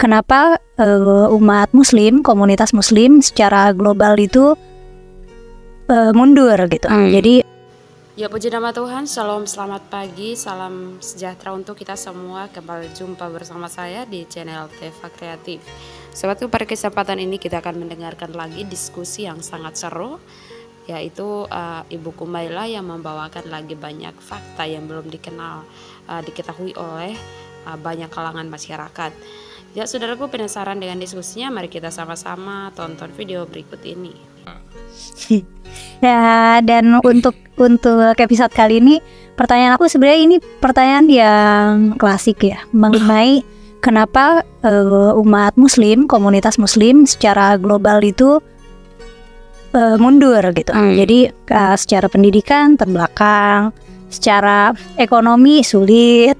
kenapa umat Muslim, komunitas Muslim secara global itu mundur gitu. Jadi ya puji nama Tuhan, shalom, selamat pagi, salam sejahtera untuk kita semua. Kembali jumpa bersama saya di channel Teva Kreatif. Sobatku, pada kesempatan ini kita akan mendengarkan lagi diskusi yang sangat seru, yaitu Ibu Kumaila yang membawakan lagi banyak fakta yang belum diketahui oleh banyak kalangan masyarakat. Ya saudaraku, penasaran dengan diskusinya? Mari kita sama-sama tonton video berikut ini. Ya, dan untuk episode kali ini, pertanyaan aku sebenarnya ini pertanyaan yang klasik ya, mengenai kenapa umat Muslim, komunitas Muslim secara global itu mundur gitu. Jadi secara pendidikan terbelakang, secara ekonomi sulit.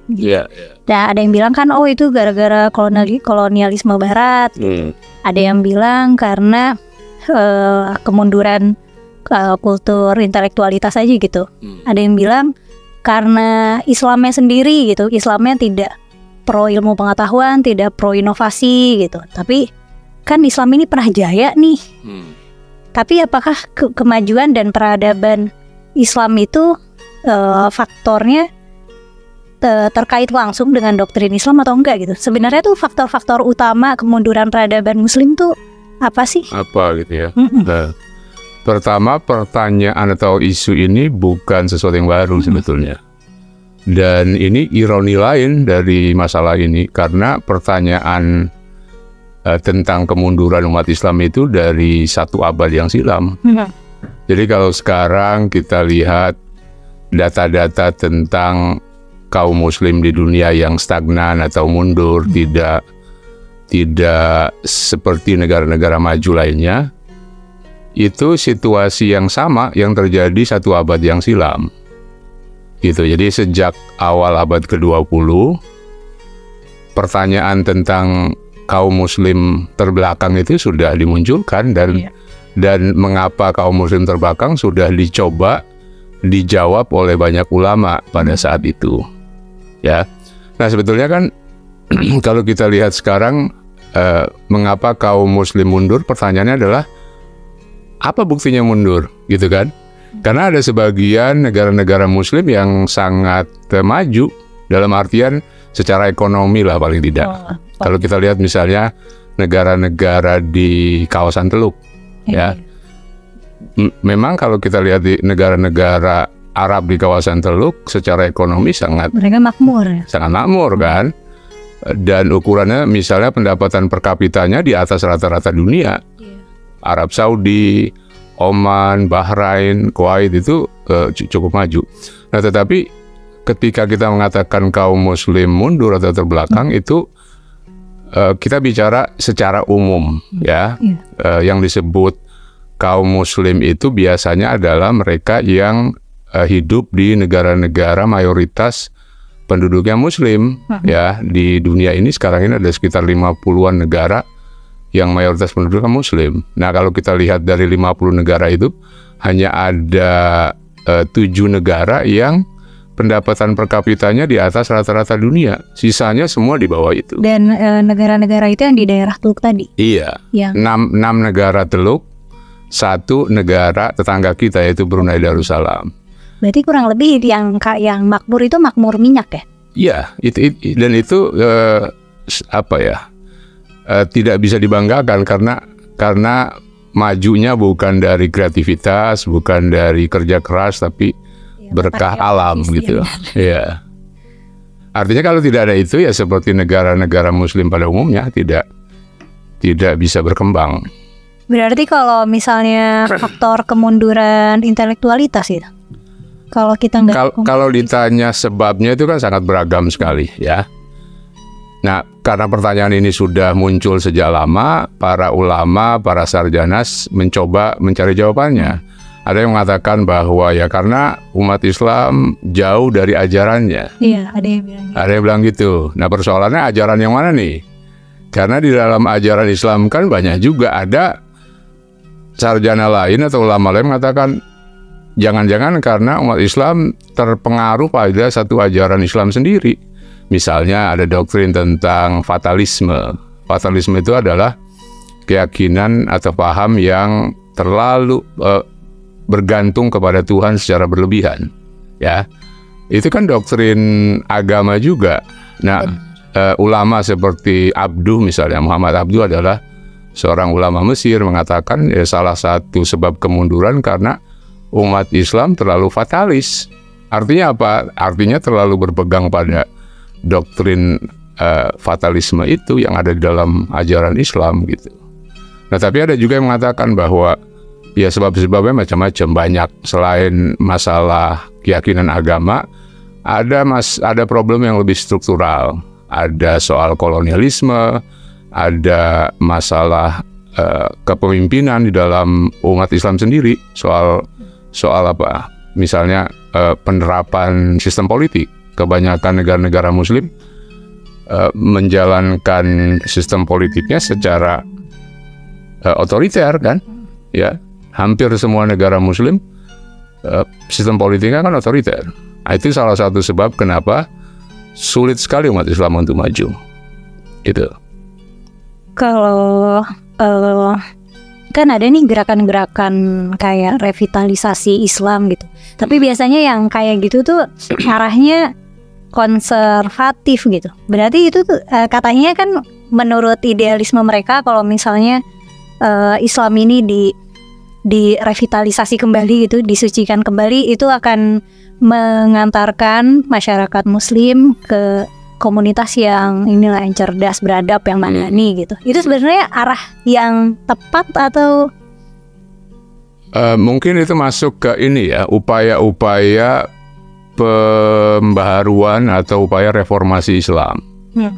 Nah, ada yang bilang kan itu gara-gara kolonialisme Barat. Ada yang bilang karena kemunduran kultur intelektualitas aja gitu. Ada yang bilang karena Islamnya sendiri gitu. Islamnya tidak pro ilmu pengetahuan, tidak pro inovasi gitu. Tapi kan Islam ini pernah jaya nih. Tapi apakah kemajuan dan peradaban Islam itu faktornya terkait langsung dengan doktrin Islam atau enggak gitu? Sebenarnya tuh faktor-faktor utama kemunduran peradaban Muslim tuh apa sih? Apa gitu ya? Nah, pertama, pertanyaan atau isu ini bukan sesuatu yang baru sebetulnya. Dan ini ironi lain dari masalah ini, karena pertanyaan tentang kemunduran umat Islam itu dari 1 abad yang silam. Jadi kalau sekarang kita lihat data-data tentang kaum Muslim di dunia yang stagnan atau mundur, tidak seperti negara-negara maju lainnya, itu situasi yang sama yang terjadi 1 abad yang silam. Gitu. Jadi sejak awal abad ke-20, pertanyaan tentang kaum Muslim terbelakang itu sudah dimunculkan, dan mengapa kaum Muslim terbelakang sudah dicoba dijawab oleh banyak ulama pada saat itu. Ya, nah sebetulnya kan kalau kita lihat sekarang, mengapa kaum Muslim mundur? Pertanyaannya adalah apa buktinya mundur, gitu kan? Karena ada sebagian negara-negara Muslim yang sangat maju dalam artian secara ekonomi lah paling tidak. Kalau kita lihat misalnya negara-negara di kawasan Teluk, ya, memang kalau kita lihat di negara-negara Arab di kawasan Teluk, secara ekonomi mereka makmur, sangat makmur kan, dan ukurannya misalnya pendapatan per kapitanya di atas rata-rata dunia. Arab Saudi, Oman, Bahrain, Kuwait itu cukup maju. Nah, tetapi ketika kita mengatakan kaum Muslim mundur atau terbelakang, itu kita bicara secara umum, ya. Yang disebut kaum Muslim itu biasanya adalah mereka yang hidup di negara-negara mayoritas penduduknya Muslim, ya. Di dunia ini sekarang ini ada sekitar 50-an negara yang mayoritas penduduknya Muslim. Nah, kalau kita lihat dari 50 negara itu, hanya ada 7 negara yang pendapatan per kapitanya di atas rata-rata dunia. Sisanya semua di bawah itu. Dan negara-negara itu yang di daerah Teluk tadi? Iya, 6 negara Teluk, 1 negara tetangga kita yaitu Brunei Darussalam. Berarti kurang lebih yang makmur itu makmur minyak ya? Iya, itu apa ya? Tidak bisa dibanggakan karena majunya bukan dari kreativitas, bukan dari kerja keras, tapi berkah alam gitu. Iya. Artinya kalau tidak ada itu, ya seperti negara-negara Muslim pada umumnya tidak bisa berkembang. Berarti kalau misalnya faktor kemunduran intelektualitas itu, kalau kita kalau ditanya sebabnya itu kan sangat beragam sekali, ya. Nah, karena pertanyaan ini sudah muncul sejak lama, para ulama, para sarjana mencoba mencari jawabannya. Ada yang mengatakan bahwa ya karena umat Islam jauh dari ajarannya. Iya, ada yang bilang gitu. Ada yang bilang gitu. Nah, persoalannya ajaran yang mana nih? Karena di dalam ajaran Islam kan banyak juga ada sarjana lain atau ulama lain mengatakan jangan-jangan karena umat Islam terpengaruh pada satu ajaran Islam sendiri. Misalnya ada doktrin tentang fatalisme. Fatalisme itu adalah keyakinan atau paham yang terlalu bergantung kepada Tuhan secara berlebihan, ya. Itu kan doktrin agama juga. Nah, ulama seperti Abduh misalnya, Muhammad Abduh adalah seorang ulama Mesir, mengatakan ya, salah satu sebab kemunduran karena umat Islam terlalu fatalis. Artinya apa? Artinya terlalu berpegang pada doktrin fatalisme itu yang ada di dalam ajaran Islam gitu. Nah, tapi ada juga yang mengatakan bahwa ya sebab-sebabnya macam-macam, banyak. Selain masalah keyakinan agama, ada problem yang lebih struktural. Ada soal kolonialisme, ada masalah kepemimpinan di dalam umat Islam sendiri, soal apa? Misalnya penerapan sistem politik. Kebanyakan negara-negara Muslim menjalankan sistem politiknya secara otoriter, kan? Ya, hampir semua negara Muslim sistem politiknya kan otoriter. Nah, itu salah satu sebab kenapa sulit sekali umat Islam untuk maju. Gitu. Kalau kan ada nih gerakan-gerakan kayak revitalisasi Islam gitu. Tapi biasanya yang kayak gitu tuh arahnya konservatif gitu. Berarti itu tuh katanya kan menurut idealisme mereka kalau misalnya Islam ini direvitalisasi kembali gitu, disucikan kembali, itu akan mengantarkan masyarakat Muslim ke komunitas yang inilah, yang cerdas, beradab, yang madani gitu. Itu sebenarnya arah yang tepat atau mungkin itu masuk ke ini ya, upaya-upaya pembaharuan atau upaya reformasi Islam.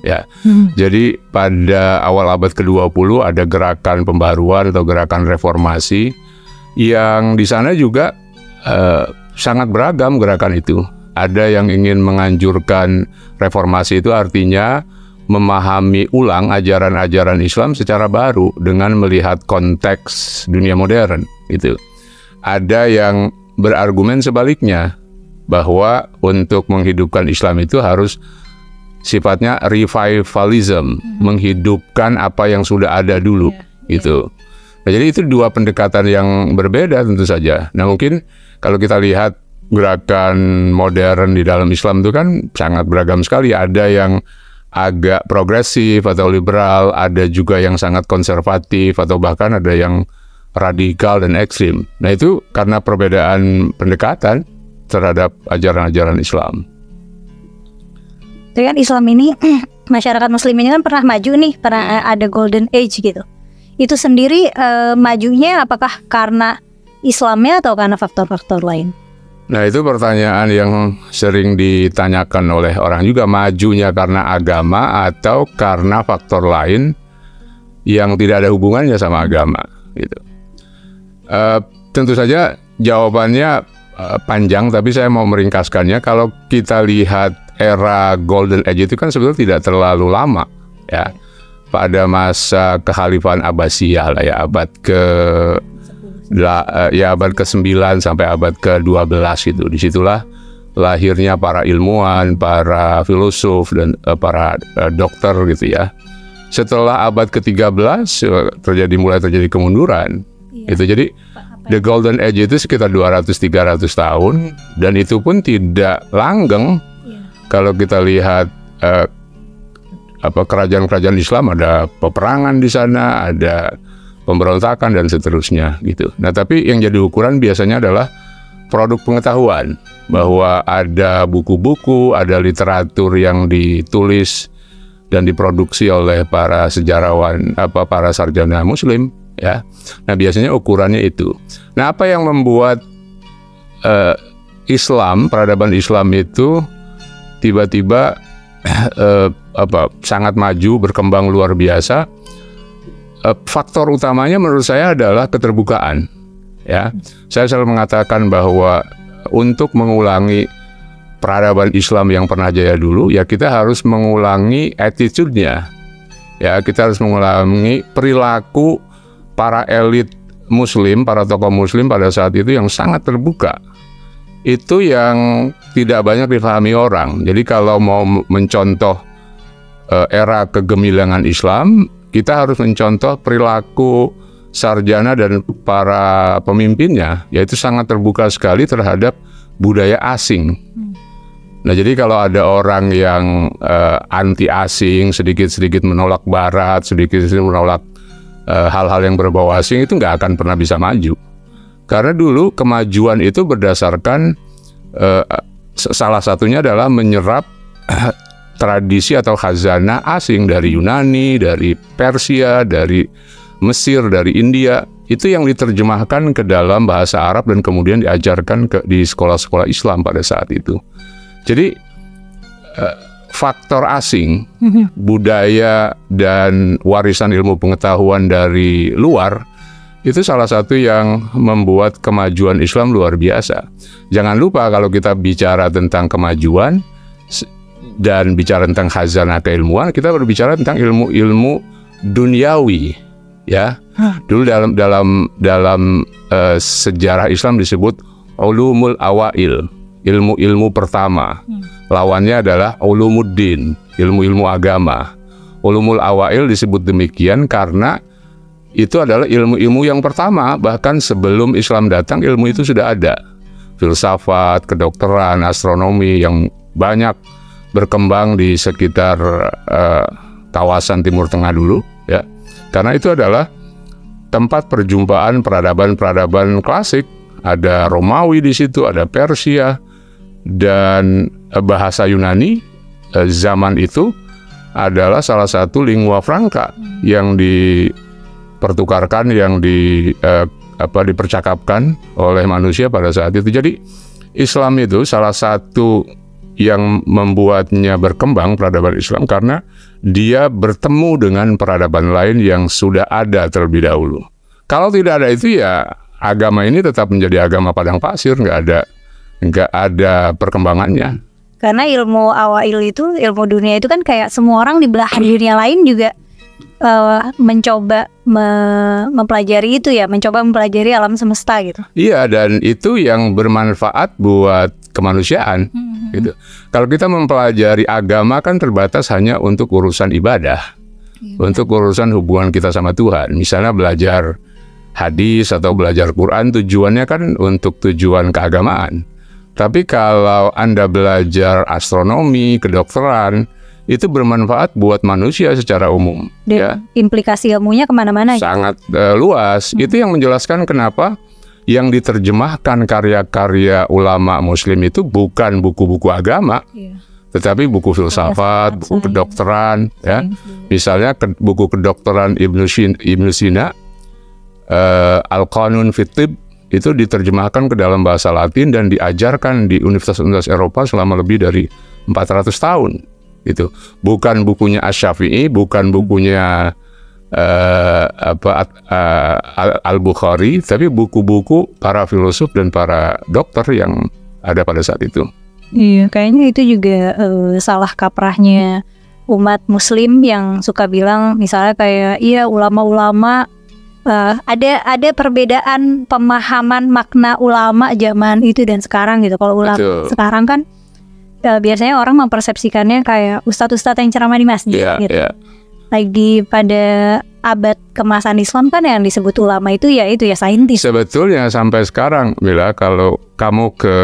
Ya. Jadi pada awal abad ke-20 ada gerakan pembaharuan atau gerakan reformasi yang di sana juga sangat beragam gerakan itu. Ada yang ingin menganjurkan reformasi, itu artinya memahami ulang ajaran-ajaran Islam secara baru dengan melihat konteks dunia modern itu. Ada yang berargumen sebaliknya, bahwa untuk menghidupkan Islam itu harus sifatnya revivalism, menghidupkan apa yang sudah ada dulu gitu. Nah, jadi itu dua pendekatan yang berbeda tentu saja. Nah, mungkin kalau kita lihat gerakan modern di dalam Islam itu kan sangat beragam sekali. Ada yang agak progresif atau liberal, ada juga yang sangat konservatif, atau bahkan ada yang radikal dan ekstrim. Nah, itu karena perbedaan pendekatan terhadap ajaran-ajaran Islam. dengan Islam ini masyarakat Muslim ini kan pernah maju nih, pernah ada golden age gitu. Itu sendiri majunya apakah karena Islamnya atau karena faktor-faktor lain? Nah, itu pertanyaan yang sering ditanyakan oleh orang juga, majunya karena agama atau karena faktor lain yang tidak ada hubungannya sama agama gitu. Tentu saja jawabannya panjang, tapi saya mau meringkaskannya. Kalau kita lihat era Golden Age itu kan sebetulnya tidak terlalu lama ya. Pada masa kekhalifahan Abbasiyah lah ya, abad ke-9 sampai abad ke-12 itu. Disitulah lahirnya para ilmuwan, para filosof dan para dokter gitu ya. Setelah abad ke-13 mulai terjadi kemunduran. Itu jadi The Golden Age itu sekitar 200-300 tahun, dan itu pun tidak langgeng. Kalau kita lihat kerajaan-kerajaan Islam, ada peperangan di sana, ada pemberontakan dan seterusnya gitu. Nah, tapi yang jadi ukuran biasanya adalah produk pengetahuan, bahwa ada buku-buku, ada literatur yang ditulis dan diproduksi oleh para sejarawan, para sarjana Muslim. Ya, nah biasanya ukurannya itu. Nah, apa yang membuat peradaban Islam itu tiba-tiba sangat maju, berkembang luar biasa? Faktor utamanya menurut saya adalah keterbukaan. Ya, saya selalu mengatakan bahwa untuk mengulangi peradaban Islam yang pernah jaya dulu, ya kita harus mengulangi attitude-nya. Ya, kita harus mengulangi perilaku para elit Muslim, para tokoh Muslim pada saat itu yang sangat terbuka. Itu yang tidak banyak dipahami orang. Jadi kalau mau mencontoh era kegemilangan Islam, kita harus mencontoh perilaku sarjana dan para pemimpinnya, yaitu sangat terbuka sekali terhadap budaya asing. Nah, jadi kalau ada orang yang anti asing, sedikit-sedikit menolak Barat, sedikit-sedikit menolak hal-hal yang berbau asing, itu nggak akan pernah bisa maju. Karena dulu kemajuan itu berdasarkan salah satunya adalah menyerap tradisi atau khazanah asing dari Yunani, dari Persia, dari Mesir, dari India. Itu yang diterjemahkan ke dalam bahasa Arab dan kemudian diajarkan di sekolah-sekolah Islam pada saat itu. Jadi faktor asing, budaya dan warisan ilmu pengetahuan dari luar itu salah satu yang membuat kemajuan Islam luar biasa. Jangan lupa kalau kita bicara tentang kemajuan dan bicara tentang khazanah keilmuan, kita berbicara tentang ilmu-ilmu duniawi, ya. Dulu dalam sejarah Islam disebut ulumul awail, ilmu-ilmu pertama. Lawannya adalah ulumuddin, ilmu-ilmu agama. Ulumul awail disebut demikian karena itu adalah ilmu-ilmu yang pertama. Bahkan sebelum Islam datang, ilmu itu sudah ada. Filsafat, kedokteran, astronomi yang banyak berkembang di sekitar kawasan Timur Tengah dulu, ya. Karena itu adalah tempat perjumpaan peradaban-peradaban klasik. Ada Romawi di situ, ada Persia, dan bahasa Yunani zaman itu adalah salah satu lingua franca yang dipertukarkan, yang dipercakapkan oleh manusia pada saat itu. Jadi Islam itu salah satu yang membuatnya berkembang, peradaban Islam, karena dia bertemu dengan peradaban lain yang sudah ada terlebih dahulu. Kalau tidak ada itu, ya agama ini tetap menjadi agama padang pasir, nggak ada perkembangannya. Karena ilmu awail itu, ilmu dunia itu kan kayak semua orang di belahan dunia lain juga mencoba mempelajari itu, ya, mencoba mempelajari alam semesta gitu. Iya, dan itu yang bermanfaat buat kemanusiaan. Gitu. Kalau kita mempelajari agama kan terbatas hanya untuk urusan ibadah, untuk urusan hubungan kita sama Tuhan. Misalnya belajar hadis atau belajar Quran, tujuannya kan untuk tujuan keagamaan. Tapi kalau Anda belajar astronomi, kedokteran, itu bermanfaat buat manusia secara umum. Ya. Implikasi ilmunya kemana-mana. Sangat luas. Itu yang menjelaskan kenapa yang diterjemahkan karya-karya ulama Muslim itu bukan buku-buku agama, tetapi buku filsafat, buku kedokteran, ya. Misalnya buku kedokteran Ibnu Sina, Al-Qanun fit Tibb, itu diterjemahkan ke dalam bahasa Latin dan diajarkan di universitas-universitas Eropa selama lebih dari 400 tahun. Itu bukan bukunya Asy-Syafi'i, bukan bukunya Al-Bukhari, tapi buku-buku para filosof dan para dokter yang ada pada saat itu. Iya, kayaknya itu juga salah kaprahnya umat Muslim yang suka bilang, misalnya kayak, iya ulama-ulama, ada perbedaan pemahaman makna ulama zaman itu dan sekarang gitu. Kalau ulama sekarang kan biasanya orang mempersepsikannya kayak ustadz-ustadz yang ceramah di masjid, gitu. Lagi pada abad kemasan Islam kan yang disebut ulama itu ya saintis. Sebetulnya sampai sekarang, Mila, kalau kamu ke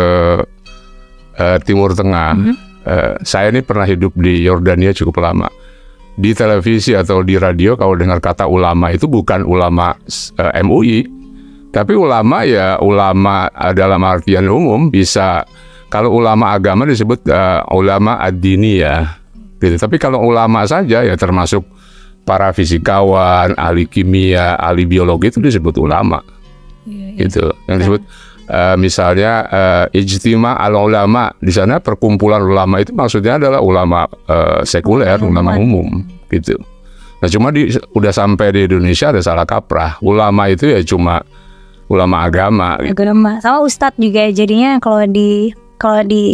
Timur Tengah, saya ini pernah hidup di Yordania cukup lama. Di televisi atau di radio kalau dengar kata ulama itu bukan ulama MUI, tapi ulama ya ulama dalam artian umum. Bisa, kalau ulama agama disebut ulama ad-diniyah gitu. Tapi kalau ulama saja ya termasuk para fisikawan, ahli kimia, ahli biologi itu disebut ulama. Gitu. Yang disebut misalnya ijtima al-ulama, di sana perkumpulan ulama itu maksudnya adalah ulama sekuler, ulama umum gitu. Nah, cuma udah sampai di Indonesia ada salah kaprah. Ulama itu ya cuma ulama agama gitu. Agama. Sama ustadz juga jadinya, kalau di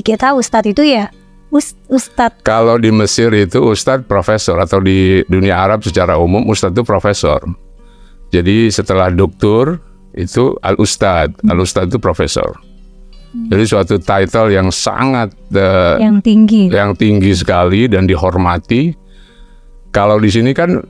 kita ustadz itu ya ustadz. Kalau di Mesir itu ustadz profesor, atau di dunia Arab secara umum ustadz itu profesor. Jadi setelah doktor itu al-ustadz, al-ustadz itu profesor. Jadi suatu title yang sangat yang tinggi sekali dan dihormati. Kalau di sini kan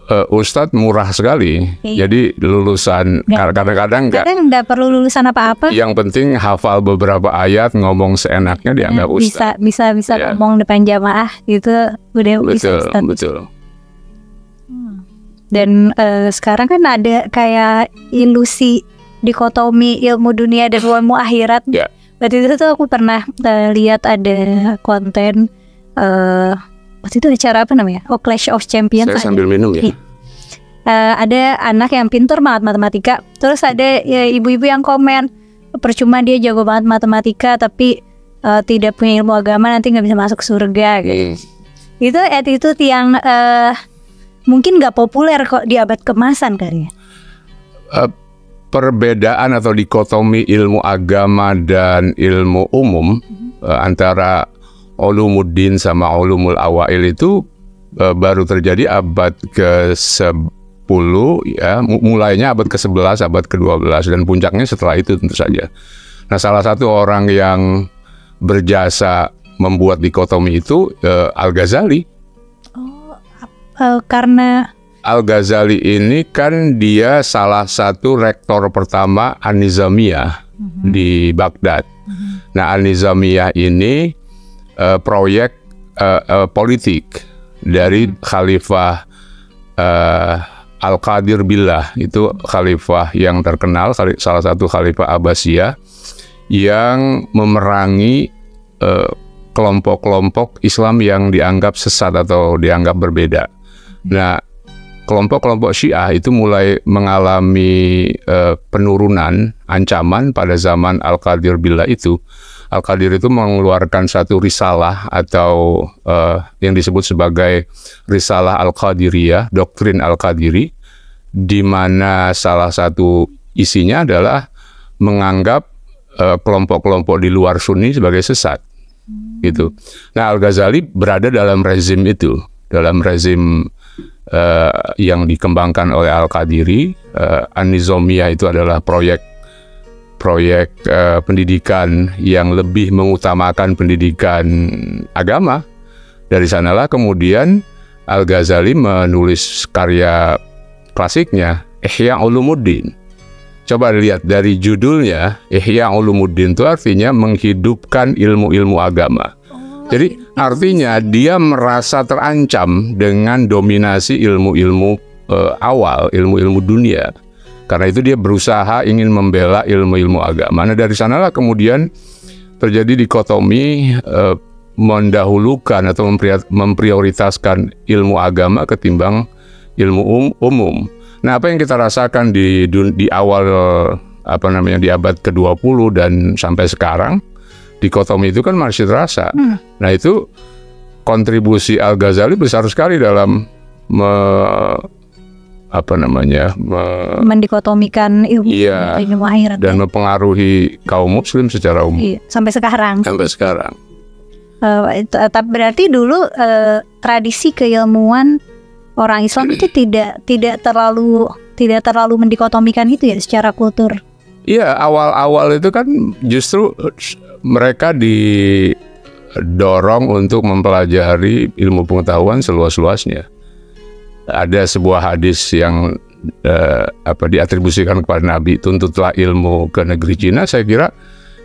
Ustadz murah sekali. Jadi lulusan kadang-kadang nggak perlu lulusan apa-apa. Yang penting hafal beberapa ayat, ngomong seenaknya dianggap ustadz. Bisa ngomong depan jamaah gitu udah bisa ustadz. Betul. Dan sekarang kan ada kayak ilusi dikotomi ilmu dunia dan ilmu akhirat. Waktu itu tuh aku pernah lihat ada konten waktu itu acara apa namanya? Clash of Champions. Saya sambil minum ya. Ada anak yang pintar banget matematika, terus ada ibu-ibu yang komen percuma dia jago banget matematika tapi tidak punya ilmu agama, nanti nggak bisa masuk surga gitu. Itu attitude yang mungkin nggak populer kok di abad keemasan kali ya. Perbedaan atau dikotomi ilmu agama dan ilmu umum antara ulumuddin sama ulumul awail itu baru terjadi abad ke-10 ya, mulainya abad ke-11, abad ke-12 dan puncaknya setelah itu tentu saja. Nah, salah satu orang yang berjasa membuat dikotomi itu Al-Ghazali. Karena Al-Ghazali ini kan dia salah satu rektor pertama An-Nizamiyah di Baghdad. Nah, An-Nizamiyah ini proyek politik dari Khalifah Al-Qadir Billah, itu khalifah yang terkenal, salah satu khalifah Abbasiyah yang memerangi kelompok-kelompok Islam yang dianggap sesat atau dianggap berbeda. Nah, kelompok-kelompok Syiah itu mulai mengalami penurunan, ancaman pada zaman Al-Qadir Billah itu. Al-Qadir itu mengeluarkan satu risalah atau yang disebut sebagai Risalah Al-Qadiriyah, doktrin Al-Qadiri, di mana salah satu isinya adalah menganggap kelompok-kelompok di luar Sunni sebagai sesat. Gitu. Nah, Al-Ghazali berada dalam rezim itu, dalam rezim yang dikembangkan oleh Al-Qadiri. An-Nizamiyah itu adalah proyek pendidikan yang lebih mengutamakan pendidikan agama. Dari sanalah kemudian Al-Ghazali menulis karya klasiknya Ihya Ulumuddin. Coba lihat dari judulnya, Ihya Ulumuddin itu artinya menghidupkan ilmu-ilmu agama. Jadi artinya dia merasa terancam dengan dominasi ilmu-ilmu awal, ilmu-ilmu dunia. Karena itu dia berusaha ingin membela ilmu-ilmu agama. Nah, dari sanalah kemudian terjadi dikotomi mendahulukan atau memprioritaskan ilmu agama ketimbang ilmu umum. Nah, apa yang kita rasakan di awal di abad ke-20 dan sampai sekarang, dikotomi itu kan masih terasa. Nah, itu kontribusi Al-Ghazali besar sekali dalam mendikotomikan ilmu akhirat dan mempengaruhi kaum muslim secara umum. Iya, sampai sekarang. Tapi berarti dulu tradisi keilmuan orang Islam itu tidak terlalu mendikotomikan itu ya secara kultur. Iya, awal-awal itu kan justru mereka didorong untuk mempelajari ilmu pengetahuan seluas-luasnya. Ada sebuah hadis yang diatribusikan kepada Nabi, tuntutlah ilmu ke negeri Cina. Saya kira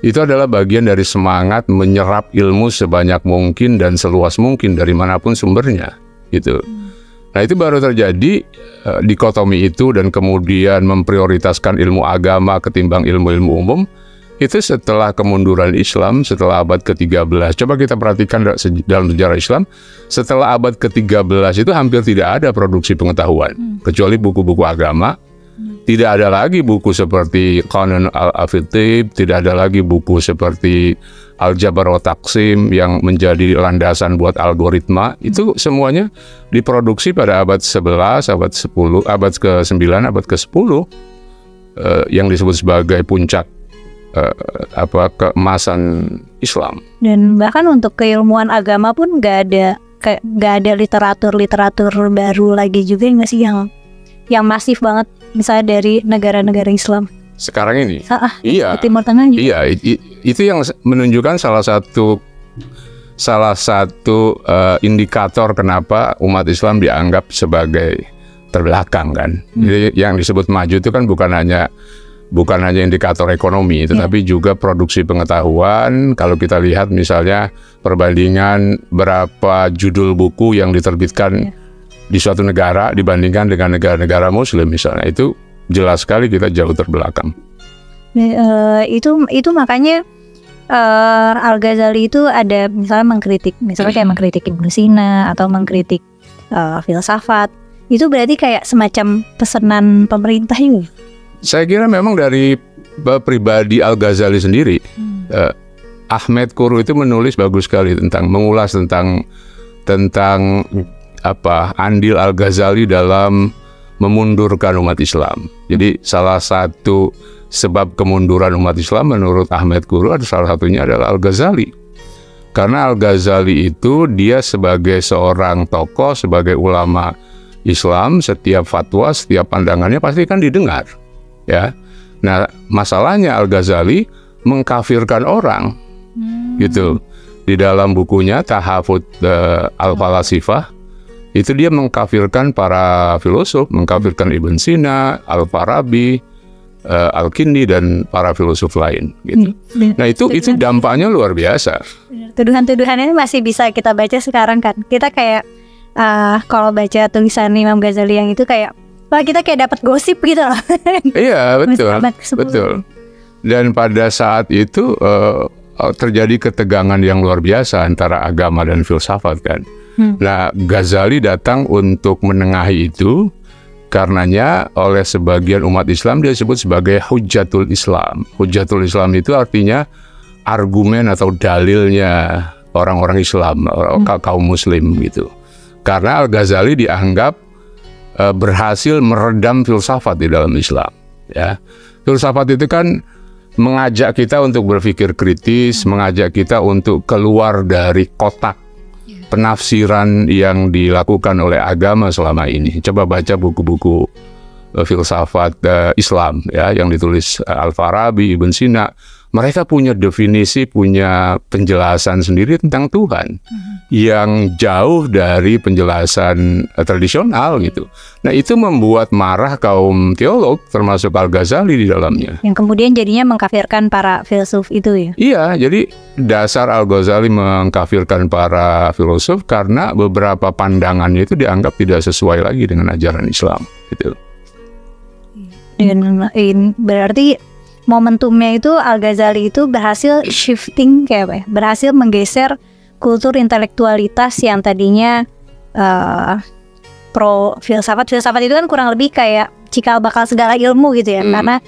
itu adalah bagian dari semangat menyerap ilmu sebanyak mungkin dan seluas mungkin dari manapun sumbernya, gitu. Nah, itu baru terjadi dikotomi itu, dan kemudian memprioritaskan ilmu agama ketimbang ilmu-ilmu umum. Itu setelah kemunduran Islam, setelah abad ke-13. Coba kita perhatikan dalam sejarah Islam, setelah abad ke-13 itu hampir tidak ada produksi pengetahuan, kecuali buku-buku agama. Tidak ada lagi buku seperti Qanon al-Afitib, tidak ada lagi buku seperti Al-Jabar wa Taqsim yang menjadi landasan buat algoritma. Itu semuanya diproduksi pada abad 11, abad 10, abad ke-9, abad ke-10 yang disebut sebagai puncak keemasan Islam. Dan bahkan untuk keilmuan agama pun nggak ada literatur baru lagi juga nggak sih yang masif banget, misalnya dari negara-negara Islam sekarang ini. Iya. Timur Tengah juga. Iya, itu yang menunjukkan salah satu indikator kenapa umat Islam dianggap sebagai terbelakang kan. Jadi yang disebut maju itu kan bukan hanya indikator ekonomi, tetapi juga produksi pengetahuan. Kalau kita lihat misalnya perbandingan berapa judul buku yang diterbitkan di suatu negara dibandingkan dengan negara-negara Muslim misalnya, itu jelas sekali kita jauh terbelakang. Itu makanya Al-Ghazali itu ada misalnya kayak mengkritik Ibnu Sina atau mengkritik filsafat. Itu berarti kayak semacam pesanan pemerintah juga. Saya kira memang dari pribadi Al-Ghazali sendiri, Ahmed Quru itu menulis bagus sekali mengulas tentang andil Al-Ghazali dalam memundurkan umat Islam. Jadi salah satu sebab kemunduran umat Islam menurut Ahmed Quru salah satunya adalah Al-Ghazali. Karena Al-Ghazali itu dia sebagai seorang tokoh, sebagai ulama Islam, setiap fatwa, setiap pandangannya pasti kan didengar. Ya, nah masalahnya Al-Ghazali mengkafirkan orang, gitu. Di dalam bukunya Tahafut Al-Falasifah itu dia mengkafirkan para filosof, mengkafirkan Ibn Sina, Al-Farabi, Al-Kindi dan para filosof lain. Gitu. Nah itu dampaknya luar biasa. Tuduhan-tuduhan ini masih bisa kita baca sekarang kan. Kita kayak kalau baca tulisan Imam Ghazali yang itu kayak kita kayak dapat gosip gitu loh. Iya betul. Dan pada saat itu terjadi ketegangan yang luar biasa antara agama dan filsafat kan. Nah Ghazali datang untuk menengahi itu. Karenanya oleh sebagian umat Islam dia disebut sebagai Hujjatul Islam. Hujjatul Islam itu artinya argumen atau dalilnya orang-orang Islam, kaum Muslim gitu. Karena Al-Ghazali dianggap berhasil meredam filsafat di dalam Islam. Ya, filsafat itu kan mengajak kita untuk berpikir kritis, mengajak kita untuk keluar dari kotak penafsiran yang dilakukan oleh agama selama ini. Coba baca buku-buku filsafat Islam ya yang ditulis Al-Farabi, Ibn Sina. Mereka punya definisi, punya penjelasan sendiri tentang Tuhan yang jauh dari penjelasan tradisional gitu. Nah itu membuat marah kaum teolog termasuk Al-Ghazali di dalamnya. Yang kemudian jadinya mengkafirkan para filsuf itu ya? Iya, jadi dasar Al-Ghazali mengkafirkan para filosof karena beberapa pandangannya itu dianggap tidak sesuai lagi dengan ajaran Islam gitu. Dan berarti momentumnya itu Al-Ghazali itu berhasil shifting kayak apa ya? Berhasil menggeser kultur intelektualitas yang tadinya pro filsafat. Filsafat itu kan kurang lebih kayak cikal bakal segala ilmu gitu ya. Karena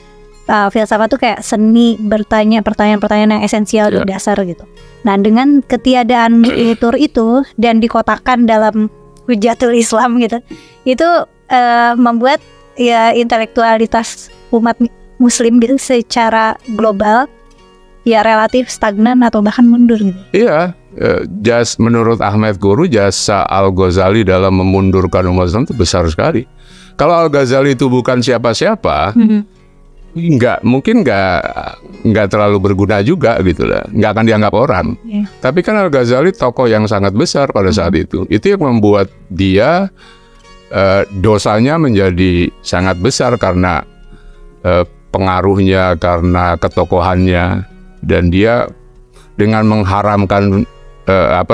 filsafat itu kayak seni bertanya pertanyaan-pertanyaan yang esensial di dasar gitu. Nah dengan ketiadaan kultur itu dan dikotakkan dalam Hujjatul Islam gitu, itu membuat ya intelektualitas umat Muslim gitu secara global ya relatif stagnan atau bahkan mundur gitu. Iya, menurut Ahmed Quru jasa Al-Ghazali dalam memundurkan umat Islam itu besar sekali. Kalau Al-Ghazali itu bukan siapa-siapa, mungkin nggak terlalu berguna juga gitu lah, nggak akan dianggap orang. Tapi kan Al-Ghazali tokoh yang sangat besar pada saat itu yang membuat dia dosanya menjadi sangat besar karena pengaruhnya, karena ketokohannya, dan dia dengan mengharamkan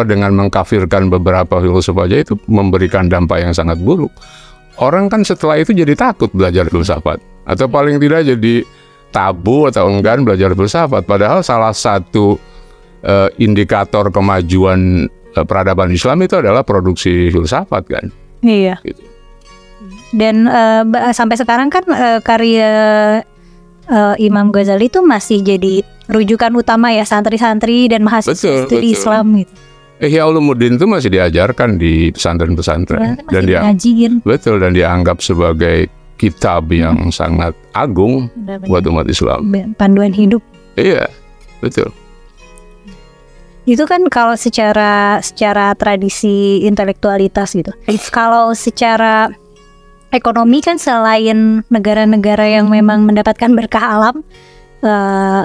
dengan mengkafirkan beberapa filosof aja itu memberikan dampak yang sangat buruk. Orang kan setelah itu jadi takut belajar filsafat, atau paling tidak jadi tabu atau enggan belajar filsafat. Padahal salah satu indikator kemajuan peradaban Islam itu adalah produksi filsafat kan. Iya. Gitu. Dan sampai sekarang kan karya Imam Ghazali itu masih jadi rujukan utama ya santri-santri dan mahasiswa studi Islam gitu. Ihya Ulumuddin itu masih diajarkan di pesantren-pesantren dan dan dianggap sebagai kitab yang sangat agung buat umat Islam. Panduan hidup. Iya, betul. Itu kan kalau secara tradisi intelektualitas gitu. Kalau secara ekonomi kan selain negara-negara yang memang mendapatkan berkah alam,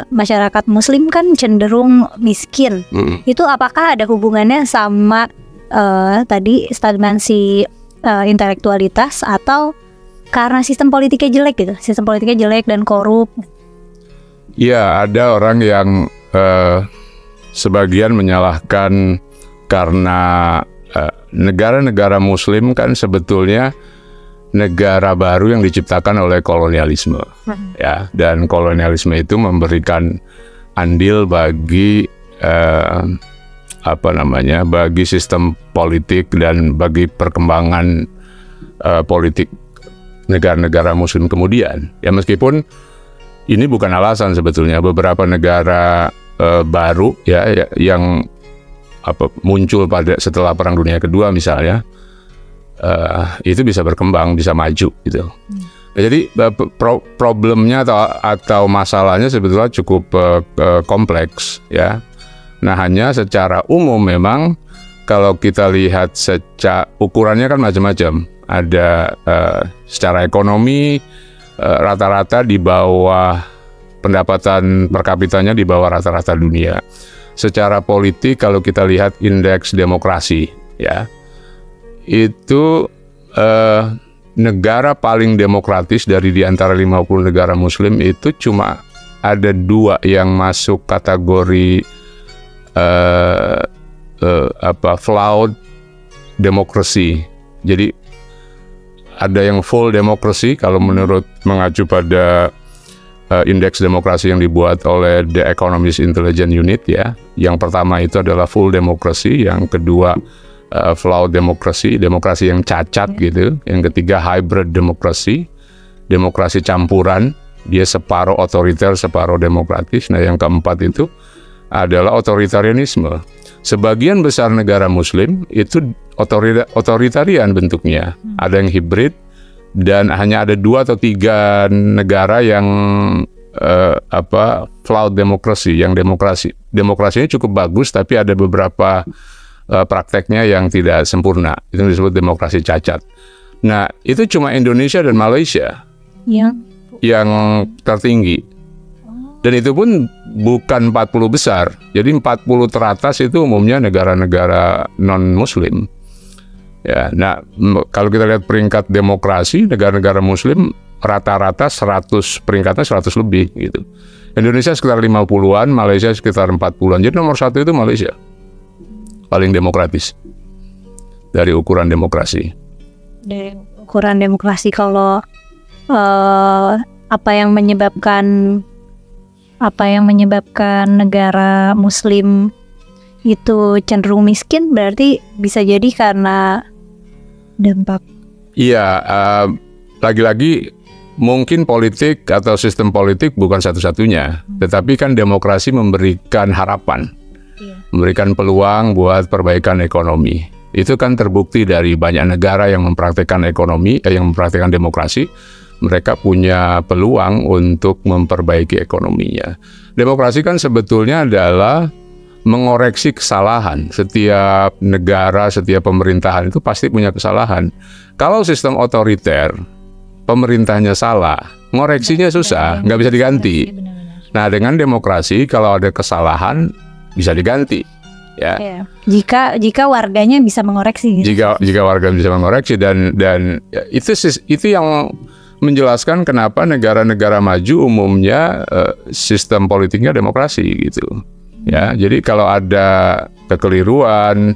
masyarakat Muslim kan cenderung miskin. Itu apakah ada hubungannya sama tadi stagnansi intelektualitas atau karena sistem politiknya jelek gitu, sistem politiknya jelek dan korup? Ya, ada orang yang sebagian menyalahkan karena negara-negara Muslim kan sebetulnya negara baru yang diciptakan oleh kolonialisme, ya, dan kolonialisme itu memberikan andil bagi bagi sistem politik dan bagi perkembangan politik negara-negara Muslim kemudian. Ya, meskipun ini bukan alasan sebetulnya, beberapa negara baru ya yang muncul setelah Perang Dunia Kedua misalnya, itu bisa berkembang, bisa maju gitu. Jadi problemnya atau masalahnya sebetulnya cukup kompleks ya. Nah, hanya secara umum memang kalau kita lihat ukurannya kan macam-macam. Ada secara ekonomi rata-rata di bawah, pendapatan per kapitanya di bawah rata-rata dunia. Secara politik kalau kita lihat indeks demokrasi ya, itu negara paling demokratis dari di antara 50 negara Muslim itu cuma ada 2 yang masuk kategori flawed democracy. Jadi ada yang full democracy kalau menurut mengacu pada indeks demokrasi yang dibuat oleh The Economist Intelligence Unit ya. Yang pertama itu adalah full democracy, yang kedua flawed democracy, demokrasi yang cacat gitu. Yang ketiga hybrid demokrasi, demokrasi campuran, dia separuh otoriter, separuh demokratis. Nah, yang keempat itu adalah otoritarianisme. Sebagian besar negara Muslim itu otoritarian bentuknya. Ada yang hibrid, dan hanya ada 2 atau 3 negara yang flawed demokrasi, yang demokrasinya cukup bagus, tapi ada beberapa prakteknya yang tidak sempurna. Itu disebut demokrasi cacat. Nah, itu cuma Indonesia dan Malaysia yang tertinggi. Dan itu pun bukan 40 besar. Jadi 40 teratas itu umumnya negara-negara non-Muslim. Ya, nah kalau kita lihat peringkat demokrasi negara-negara Muslim rata-rata 100 peringkatnya 100 lebih gitu. Indonesia sekitar 50-an, Malaysia sekitar 40-an. Jadi nomor 1 itu Malaysia. Paling demokratis dari ukuran demokrasi. Dari ukuran demokrasi, kalau apa yang menyebabkan negara Muslim itu cenderung miskin, berarti bisa jadi karena dampak. Iya, lagi-lagi mungkin politik atau sistem politik bukan satu-satunya, tetapi kan demokrasi memberikan harapan, memberikan peluang buat perbaikan ekonomi. Itu kan terbukti dari banyak negara yang mempraktikkan ekonomi, yang mempraktikkan demokrasi. Mereka punya peluang untuk memperbaiki ekonominya. Demokrasi kan sebetulnya adalah mengoreksi kesalahan. Setiap negara, setiap pemerintahan itu pasti punya kesalahan. Kalau sistem otoriter, pemerintahnya salah, ngoreksinya susah, nggak bisa diganti. Nah, dengan demokrasi kalau ada kesalahan bisa diganti. Ya. Jika warganya bisa mengoreksi. Jika warga bisa mengoreksi, dan itu yang menjelaskan kenapa negara-negara maju umumnya sistem politiknya demokrasi gitu. Ya, jadi kalau ada kekeliruan,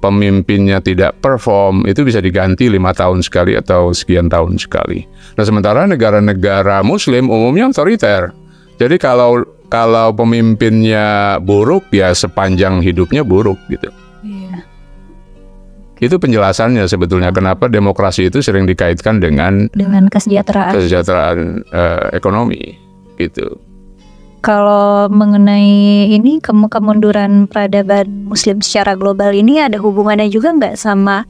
pemimpinnya tidak perform, itu bisa diganti 5 tahun sekali atau sekian tahun sekali. Nah, sementara negara-negara Muslim umumnya otoriter. Jadi kalau pemimpinnya buruk, ya sepanjang hidupnya buruk gitu. Itu penjelasannya sebetulnya kenapa demokrasi itu sering dikaitkan dengan kesejahteraan ekonomi gitu. Kalau mengenai ini, kemunduran peradaban Muslim secara global ini ada hubungannya juga nggak sama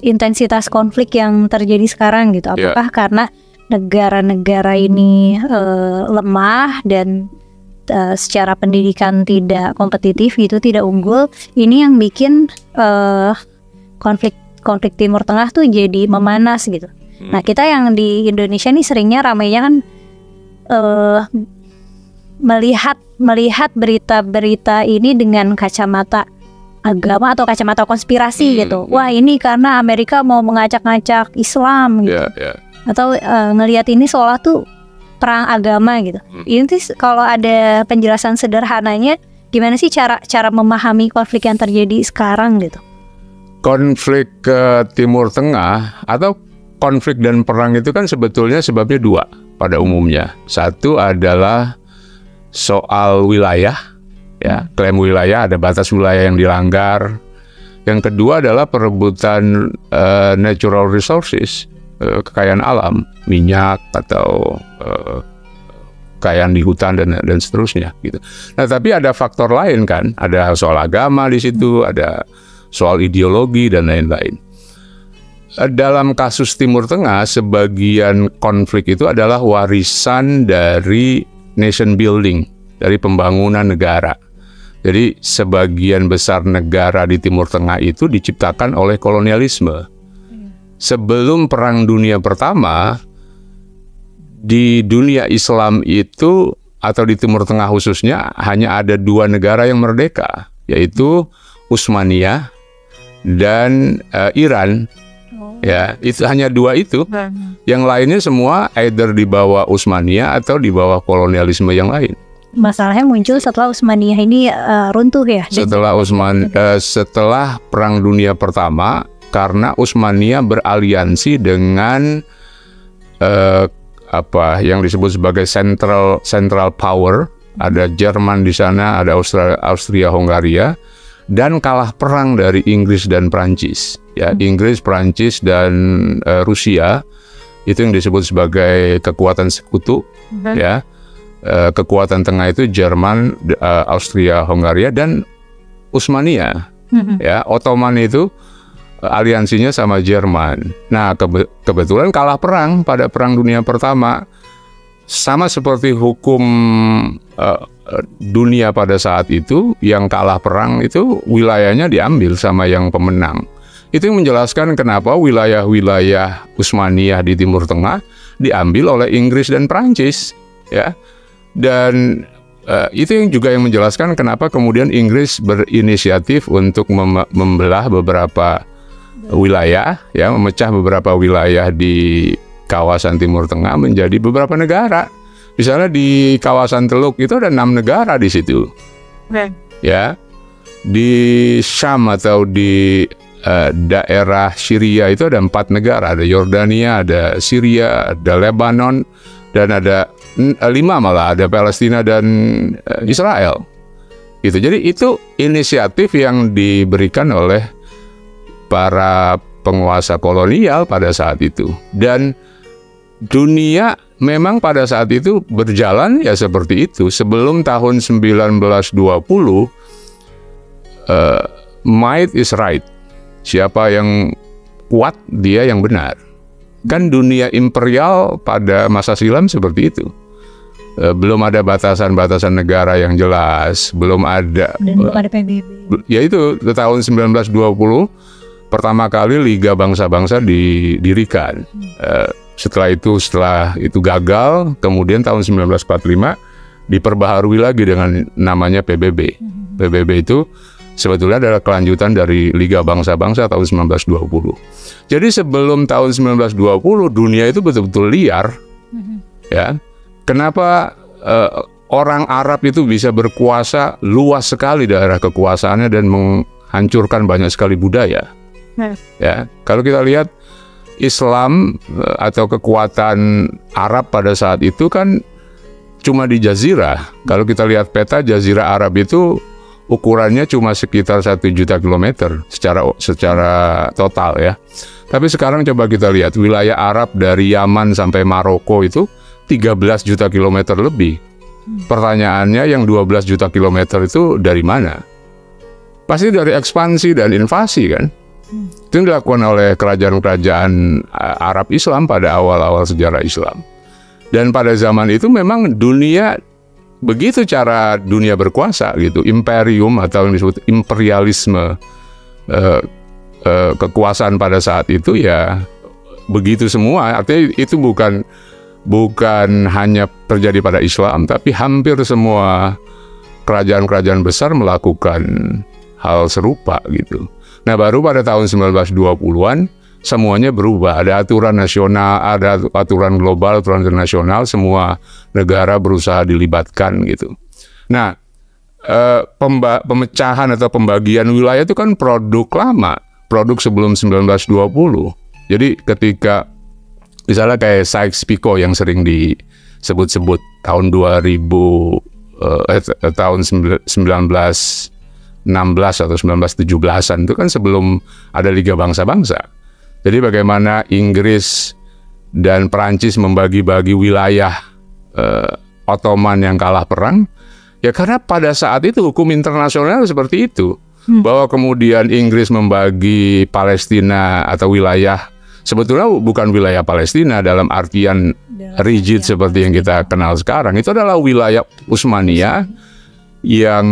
intensitas konflik yang terjadi sekarang gitu? Apakah karena negara-negara ini lemah dan secara pendidikan tidak kompetitif gitu, tidak unggul, ini yang bikin konflik Timur Tengah tuh jadi memanas gitu. Nah, kita yang di Indonesia nih seringnya ramainya kan melihat berita-berita ini dengan kacamata agama atau kacamata konspirasi gitu. Wah, ini karena Amerika mau mengacak-ngacak Islam gitu. Atau ngelihat ini seolah tuh perang agama gitu. Ini tuh kalau ada penjelasan sederhananya, gimana sih cara memahami konflik yang terjadi sekarang gitu? Konflik ke Timur Tengah atau konflik dan perang itu kan sebetulnya sebabnya dua pada umumnya. Satu adalah soal wilayah, ya, klaim wilayah, ada batas wilayah yang dilanggar. Yang kedua adalah perebutan natural resources, kekayaan alam, minyak atau kekayaan di hutan dan seterusnya gitu. Nah, tapi ada faktor lain kan, ada soal agama di situ, ada soal ideologi dan lain-lain. Dalam kasus Timur Tengah, sebagian konflik itu adalah warisan dari nation building, dari pembangunan negara. Jadi sebagian besar negara di Timur Tengah itu diciptakan oleh kolonialisme. Sebelum Perang Dunia Pertama, di dunia Islam itu, atau di Timur Tengah khususnya, hanya ada dua negara yang merdeka, yaitu Utsmaniyah dan Iran. Ya, itu hanya dua itu. Yang lainnya semua either di bawah Utsmaniyah atau di bawah kolonialisme yang lain. Masalahnya muncul setelah Utsmaniyah ini runtuh ya. Setelah Perang Dunia Pertama, karena Utsmaniyah beraliansi dengan yang disebut sebagai central power. Ada Jerman di sana, ada Austria Hongaria, dan kalah perang dari Inggris dan Prancis. Ya, Inggris, Prancis, dan Rusia itu yang disebut sebagai kekuatan sekutu. Ya, kekuatan tengah itu Jerman, Austria, Hongaria, dan Utsmaniyah. Ya, Ottoman itu aliansinya sama Jerman. Nah, kebetulan kalah perang pada Perang Dunia Pertama. Sama seperti hukum dunia pada saat itu, yang kalah perang itu wilayahnya diambil sama yang pemenang. Itu yang menjelaskan kenapa wilayah-wilayah Utsmaniyah di Timur Tengah diambil oleh Inggris dan Prancis, ya. Dan itu yang juga yang menjelaskan kenapa kemudian Inggris berinisiatif untuk membelah beberapa wilayah, ya, memecah beberapa wilayah di kawasan Timur Tengah menjadi beberapa negara. Misalnya di kawasan Teluk itu ada 6 negara di situ. Ya, di Syam atau di daerah Syria itu ada 4 negara. Ada Yordania, ada Syria, ada Lebanon, dan ada 5 malah, ada Palestina dan Israel. Gitu. Jadi itu inisiatif yang diberikan oleh para penguasa kolonial pada saat itu. Dan dunia memang pada saat itu berjalan ya seperti itu. Sebelum tahun 1920, might is right. Siapa yang kuat, dia yang benar. Kan dunia imperial pada masa silam seperti itu. Belum ada batasan-batasan negara yang jelas, belum ada. Dan belum ada PBB. Ya itu, tahun 1920 pertama kali Liga Bangsa-Bangsa didirikan. Setelah itu gagal, kemudian tahun 1945 diperbaharui lagi dengan namanya PBB. PBB itu sebetulnya adalah kelanjutan dari Liga Bangsa-Bangsa tahun 1920. Jadi sebelum tahun 1920 dunia itu betul-betul liar. Ya. Kenapa orang Arab itu bisa berkuasa luas sekali daerah kekuasaannya dan menghancurkan banyak sekali budaya? Ya, kalau kita lihat Islam atau kekuatan Arab pada saat itu kan cuma di Jazirah. Kalau kita lihat peta Jazirah Arab itu ukurannya cuma sekitar 1 juta kilometer secara total ya. Tapi sekarang coba kita lihat wilayah Arab dari Yaman sampai Maroko itu 13 juta kilometer lebih. Pertanyaannya, yang 12 juta kilometer itu dari mana? Pasti dari ekspansi dan invasi kan? Itu yang dilakukan oleh kerajaan-kerajaan Arab Islam pada awal-awal sejarah Islam. Dan pada zaman itu memang dunia, begitu cara dunia berkuasa gitu. Imperium atau yang disebut imperialisme, kekuasaan pada saat itu ya begitu semua. Artinya itu bukan hanya terjadi pada Islam, tapi hampir semua kerajaan-kerajaan besar melakukan hal serupa gitu. Nah, baru pada tahun 1920-an semuanya berubah. Ada aturan nasional, ada aturan global, aturan internasional, semua negara berusaha dilibatkan gitu. Nah, pemecahan atau pembagian wilayah itu kan produk lama, produk sebelum 1920. Jadi ketika misalnya kayak Sykes-Picot yang sering disebut-sebut tahun 1916 atau 1917-an itu kan sebelum ada Liga Bangsa-Bangsa. Jadi bagaimana Inggris dan Perancis membagi-bagi wilayah Ottoman yang kalah perang, ya karena pada saat itu hukum internasional seperti itu. Bahwa kemudian Inggris membagi Palestina atau wilayah, sebetulnya bukan wilayah Palestina dalam artian rigid seperti yang kita kenal sekarang. Itu adalah wilayah Utsmaniyah yang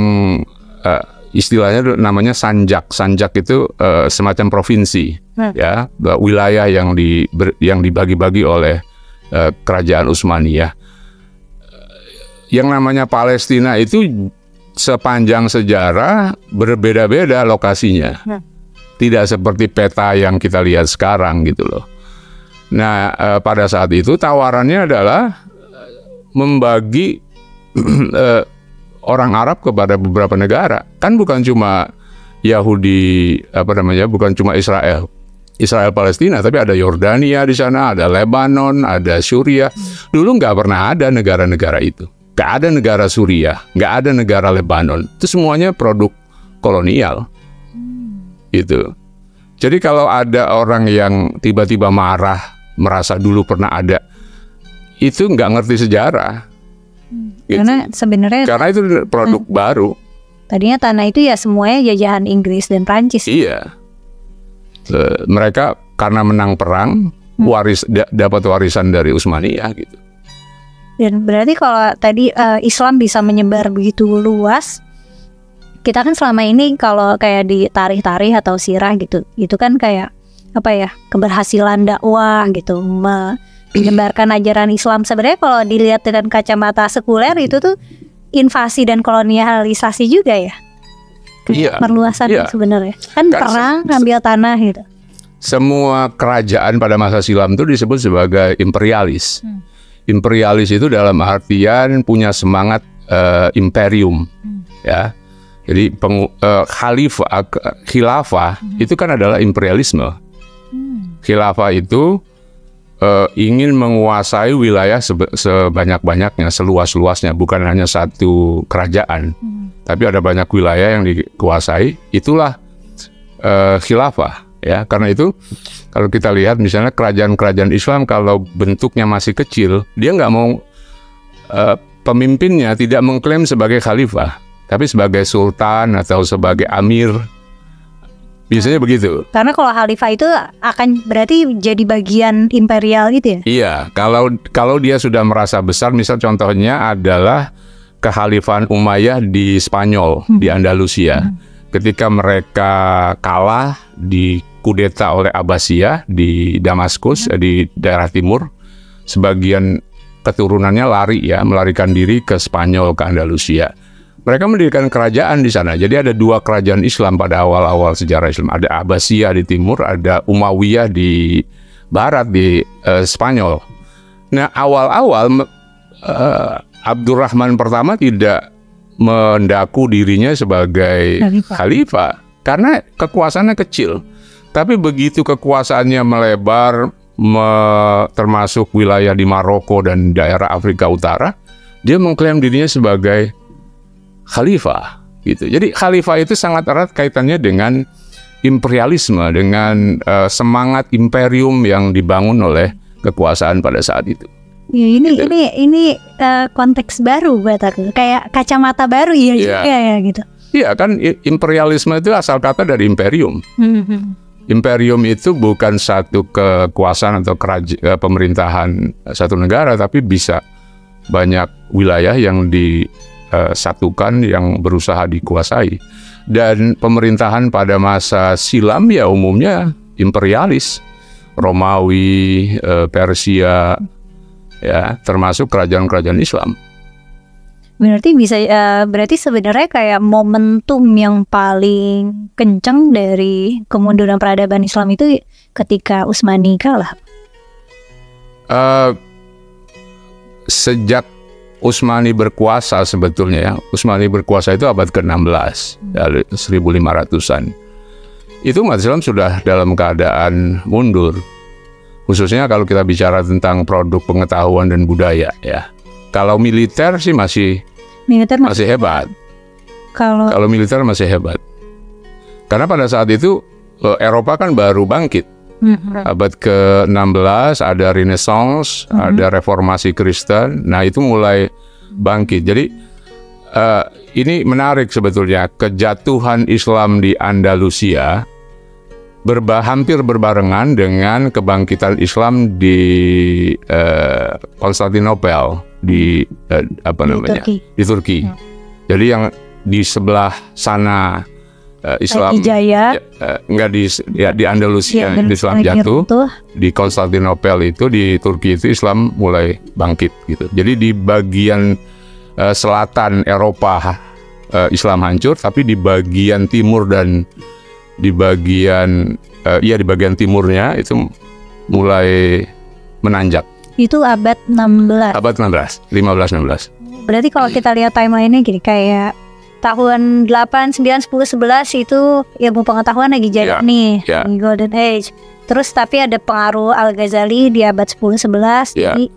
istilahnya namanya sanjak. Sanjak itu semacam provinsi, ya, wilayah yang dibagi-bagi oleh kerajaan Utsmaniyah. Yang namanya Palestina itu sepanjang sejarah berbeda-beda lokasinya. Tidak seperti peta yang kita lihat sekarang gitu loh. Nah, pada saat itu tawarannya adalah membagi orang Arab kepada beberapa negara. Kan bukan cuma Yahudi, bukan cuma Israel Palestina, tapi ada Yordania di sana, ada Lebanon, ada Suriah. Dulu nggak pernah ada negara-negara itu. Nggak ada negara Suriah, nggak ada negara Lebanon. Itu semuanya produk kolonial. Gitu. Jadi kalau ada orang yang tiba-tiba marah, merasa dulu pernah ada, itu nggak ngerti sejarah. Gitu. Karena itu produk baru. Tadinya tanah itu ya semuanya jajahan Inggris dan Prancis. Iya. Mereka karena menang perang, dapat warisan dari Utsmaniyah gitu. Dan berarti kalau tadi Islam bisa menyebar begitu luas, kita kan selama ini kalau kayak di tarikh-tarikh atau sirah gitu, itu kan kayak keberhasilan dakwah gitu, menyebarkan ajaran Islam. Sebenarnya kalau dilihat dengan kacamata sekuler itu tuh invasi dan kolonialisasi juga ya. Iya. Perluasan sebenarnya. Kan perang ngambil tanah gitu. Semua kerajaan pada masa silam itu disebut sebagai imperialis. Imperialis itu dalam artian punya semangat imperium, ya. Jadi khilafah itu kan adalah imperialisme. Khilafah itu ingin menguasai wilayah sebanyak-banyaknya, seluas-luasnya, bukan hanya satu kerajaan, tapi ada banyak wilayah yang dikuasai. Itulah khilafah, ya. Karena itu kalau kita lihat misalnya kerajaan-kerajaan Islam kalau bentuknya masih kecil, dia nggak mau pemimpinnya tidak mengklaim sebagai khalifah, tapi sebagai sultan atau sebagai amir. Biasanya begitu. Karena kalau khalifah itu akan berarti jadi bagian imperial gitu ya? Iya, kalau dia sudah merasa besar, misal contohnya adalah kekhalifahan Umayyah di Spanyol, di Andalusia. Ketika mereka kalah di kudeta oleh Abbasiyah di Damaskus, di daerah timur, sebagian keturunannya melarikan diri ke Spanyol, ke Andalusia. Mereka mendirikan kerajaan di sana. Jadi ada dua kerajaan Islam pada awal-awal sejarah Islam. Ada Abbasiyah di timur, ada Umayyah di barat, di Spanyol. Nah, awal-awal Abdurrahman pertama tidak mendaku dirinya sebagai khalifah karena kekuasaannya kecil. Tapi begitu kekuasaannya melebar, termasuk wilayah di Maroko dan daerah Afrika Utara, dia mengklaim dirinya sebagai khalifah, gitu. Jadi khalifah itu sangat erat kaitannya dengan imperialisme, dengan semangat imperium yang dibangun oleh kekuasaan pada saat itu. Ya, ini konteks baru buat aku, kayak kacamata baru juga ya gitu. Iya kan, imperialisme itu asal kata dari imperium. Imperium itu bukan satu kekuasaan atau pemerintahan satu negara, tapi bisa banyak wilayah yang disatukan, yang berusaha dikuasai. Dan pemerintahan pada masa silam ya umumnya imperialis, Romawi, Persia, ya, termasuk kerajaan-kerajaan Islam. Berarti sebenarnya kayak momentum yang paling kenceng dari kemunduran peradaban Islam itu ketika Utsmani kalah. Sejak Utsmani berkuasa sebetulnya ya, Utsmani berkuasa itu abad ke-16, 1500-an. Itu umat Islam sudah dalam keadaan mundur. Khususnya kalau kita bicara tentang produk pengetahuan dan budaya ya. Kalau militer sih masih hebat. Kalau militer masih hebat. Karena pada saat itu Eropa kan baru bangkit. Abad ke-16 ada Renaissance, ada reformasi Kristen. Nah, itu mulai bangkit. Jadi ini menarik sebetulnya, kejatuhan Islam di Andalusia hampir berbarengan dengan kebangkitan Islam di Konstantinopel di Turki. Jadi yang di sebelah sana Islam enggak di Andalusia Islam jatuh, di Konstantinopel itu di Turki itu Islam mulai bangkit gitu. Jadi di bagian selatan Eropa Islam hancur, tapi di bagian timur dan di bagian timurnya itu mulai menanjak. Itu abad 16. Abad 16, 15-16. Berarti kalau kita lihat timeline-nya gini, kayak tahun 8, 9, 10, 11 itu ilmu pengetahuan lagi jadi nih, Golden Age. Terus tapi ada pengaruh Al-Ghazali di abad 10, 11. Jadi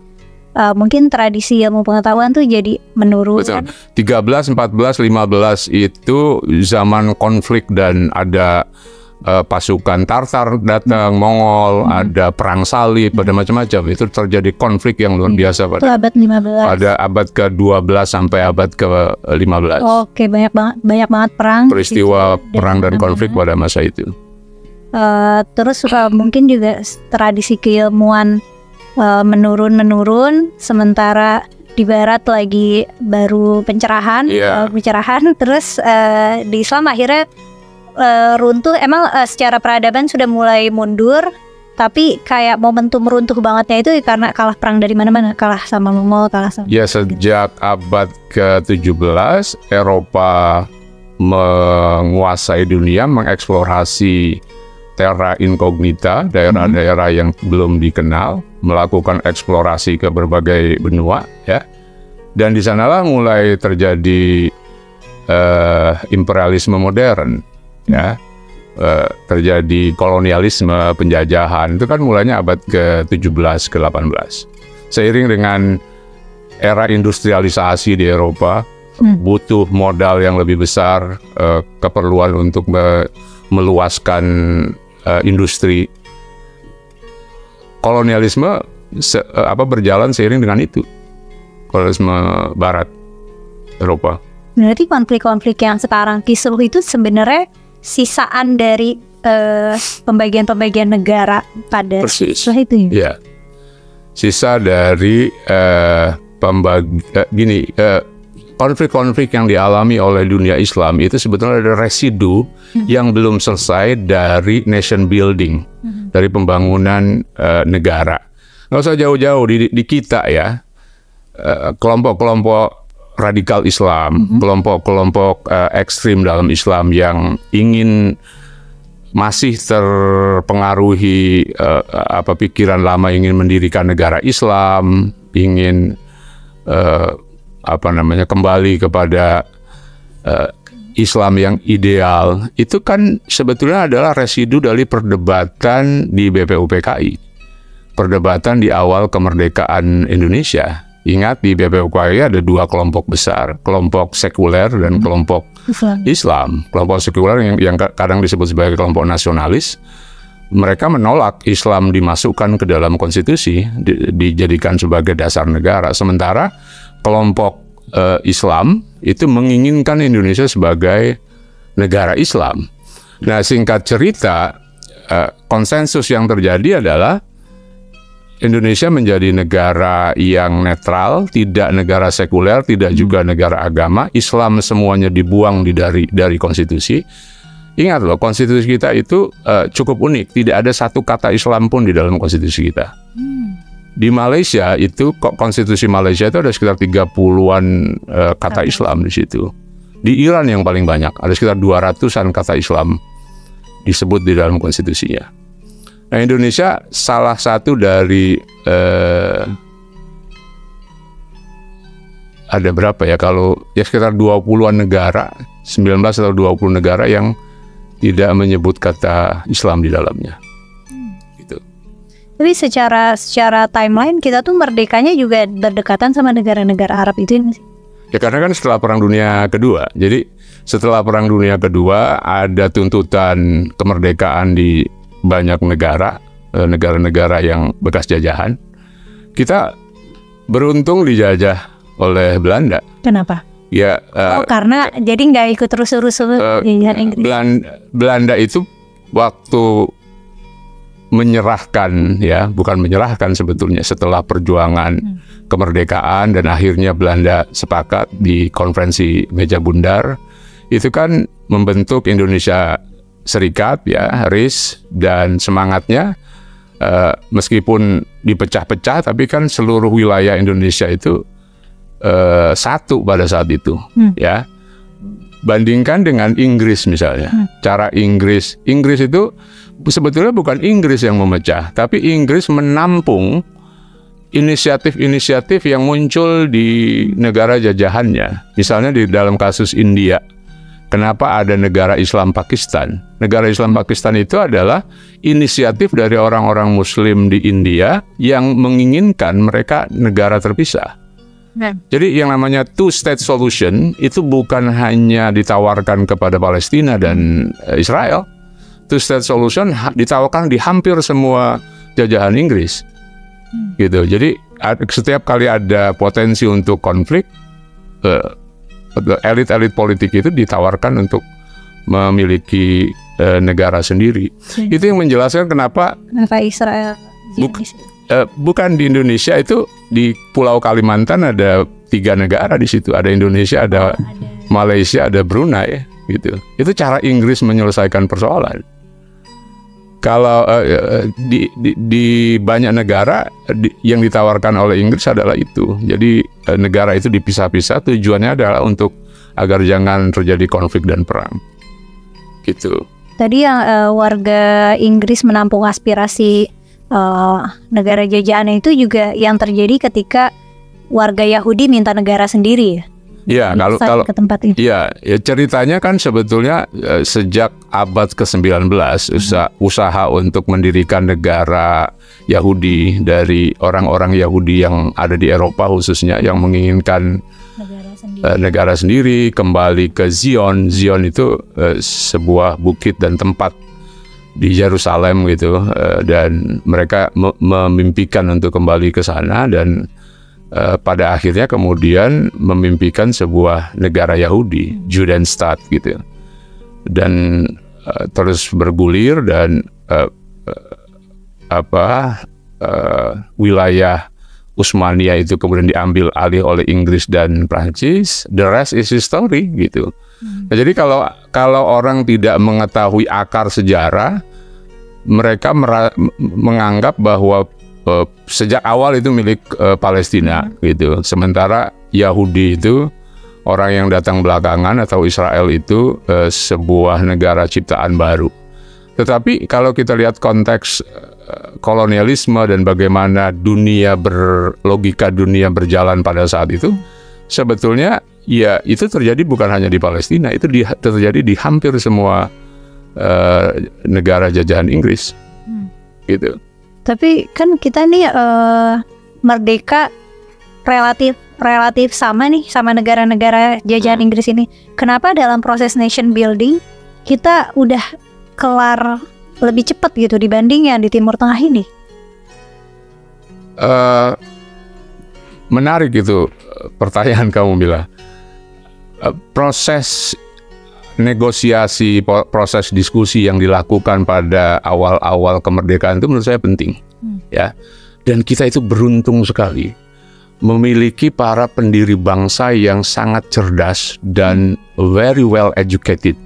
mungkin tradisi ilmu pengetahuan tuh jadi menurun. Betul. 13, 14, 15 itu zaman konflik dan ada pasukan Tartar datang, Mongol, ada perang salib, ada macam-macam. Itu terjadi konflik yang luar biasa pada abad 15. Pada abad ke-12 sampai abad ke-15. Oke, banyak banget perang. Peristiwa perang dan konflik pada masa itu. Terus mungkin juga tradisi keilmuan menurun, sementara di Barat lagi baru pencerahan. Terus di Islam akhirnya runtuh. Emang secara peradaban sudah mulai mundur, tapi kayak momentum runtuh bangetnya itu karena kalah perang dari mana-mana, kalah sama Mongol, sejak abad ke-17 Eropa menguasai dunia, mengeksplorasi terra incognita, daerah-daerah yang belum dikenal, melakukan eksplorasi ke berbagai benua ya. Dan di sanalah mulai terjadi imperialisme modern. Ya, terjadi kolonialisme, penjajahan. Itu kan mulanya abad ke-17 ke-18. Seiring dengan era industrialisasi di Eropa, butuh modal yang lebih besar, keperluan untuk meluaskan industri. Kolonialisme berjalan seiring dengan itu. Kolonialisme Barat Eropa. Berarti konflik-konflik yang sekarang kisruh itu sebenarnya sisaan dari pembagian negara pada setelah itu ya. Sisa dari konflik-konflik yang dialami oleh dunia Islam itu sebetulnya ada residu yang belum selesai dari nation building, dari pembangunan negara. Nggak usah jauh-jauh di kita ya, kelompok-kelompok radikal Islam, kelompok-kelompok ekstrim dalam Islam yang ingin masih terpengaruhi pikiran lama, ingin mendirikan negara Islam, ingin kembali kepada Islam yang ideal. Itu kan sebetulnya adalah residu dari perdebatan di BPUPKI, perdebatan di awal kemerdekaan Indonesia. Ingat, di BPUPKI ada dua kelompok besar, kelompok sekuler dan kelompok Islam. Kelompok sekuler yang kadang disebut sebagai kelompok nasionalis, mereka menolak Islam dimasukkan ke dalam konstitusi, dijadikan sebagai dasar negara. Sementara kelompok Islam itu menginginkan Indonesia sebagai negara Islam. Nah, singkat cerita, konsensus yang terjadi adalah Indonesia menjadi negara yang netral, tidak negara sekuler, tidak juga negara agama. Islam semuanya dibuang dari konstitusi. Ingat loh, konstitusi kita itu cukup unik. Tidak ada satu kata Islam pun di dalam konstitusi kita. Di Malaysia itu konstitusi Malaysia itu ada sekitar 30-an kata Islam di situ. Di Iran yang paling banyak, ada sekitar 200-an kata Islam disebut di dalam konstitusinya. Nah, Indonesia salah satu dari ada berapa ya, kalau ya sekitar 20-an negara, 19 atau 20 negara yang tidak menyebut kata Islam di dalamnya. Gitu. Tapi secara timeline kita tuh merdekanya juga berdekatan sama negara-negara Arab itu sih. Ya karena kan setelah Perang Dunia Kedua. Jadi setelah Perang Dunia Kedua ada tuntutan kemerdekaan di banyak negara-negara yang bekas jajahan. Kita beruntung dijajah oleh Belanda. Kenapa? Ya. Karena jadi nggak ikut terus-terus jajahan Inggris. Belanda itu waktu menyerahkan, ya bukan menyerahkan sebetulnya, setelah perjuangan kemerdekaan dan akhirnya Belanda sepakat di konferensi Meja Bundar, itu kan membentuk Indonesia Serikat, ya RIS, dan semangatnya meskipun dipecah-pecah tapi kan seluruh wilayah Indonesia itu satu pada saat itu, ya. Bandingkan dengan Inggris misalnya, cara Inggris itu sebetulnya bukan Inggris yang memecah, tapi Inggris menampung inisiatif-inisiatif yang muncul di negara jajahannya. Misalnya di dalam kasus India, kenapa ada negara Islam Pakistan? Negara Islam Pakistan itu adalah inisiatif dari orang-orang Muslim di India yang menginginkan mereka negara terpisah. Jadi yang namanya two-state solution itu bukan hanya ditawarkan kepada Palestina dan Israel. Two-state solution ditawarkan di hampir semua jajahan Inggris. Gitu. Jadi setiap kali ada potensi untuk konflik, elit-elit politik itu ditawarkan untuk memiliki negara sendiri. Itu yang menjelaskan kenapa Israel bukan di Indonesia, itu di Pulau Kalimantan ada 3 negara di situ. Ada Indonesia, ada Malaysia, ada Brunei, gitu. Itu cara Inggris menyelesaikan persoalan. Kalau di banyak negara yang ditawarkan oleh Inggris adalah itu. Jadi negara itu dipisah-pisah, tujuannya adalah untuk agar jangan terjadi konflik dan perang. Gitu. Tadi yang warga Inggris menampung aspirasi negara jajahan itu juga yang terjadi ketika warga Yahudi minta negara sendiri, ya? Ya, kalau ke tempat itu. Ya, ceritanya kan sebetulnya sejak abad ke-19 usaha untuk mendirikan negara Yahudi dari orang-orang Yahudi yang ada di Eropa khususnya yang menginginkan negara sendiri, kembali ke Zion. Zion itu sebuah bukit dan tempat di Yerusalem gitu, dan mereka memimpikan untuk kembali ke sana dan pada akhirnya kemudian memimpikan sebuah negara Yahudi, Judenstaat gitu, dan terus bergulir dan wilayah Utsmania itu kemudian diambil alih oleh Inggris dan Prancis. The rest is history gitu. Nah, jadi kalau orang tidak mengetahui akar sejarah, mereka menganggap bahwa sejak awal itu milik Palestina gitu. Sementara Yahudi itu orang yang datang belakangan, atau Israel itu sebuah negara ciptaan baru. Tetapi kalau kita lihat konteks kolonialisme dan bagaimana logika dunia berjalan pada saat itu, sebetulnya ya itu terjadi bukan hanya di Palestina, itu terjadi di hampir semua negara jajahan Inggris, gitu. Tapi kan kita nih merdeka relatif sama nih sama negara-negara jajahan Inggris ini. Kenapa dalam proses nation building kita udah kelar lebih cepat gitu dibanding yang di Timur Tengah ini? Menarik itu pertanyaan kamu, Mila. Proses negosiasi, proses diskusi yang dilakukan pada awal-awal kemerdekaan itu menurut saya penting, ya. Dan kita itu beruntung sekali memiliki para pendiri bangsa yang sangat cerdas dan very well educated,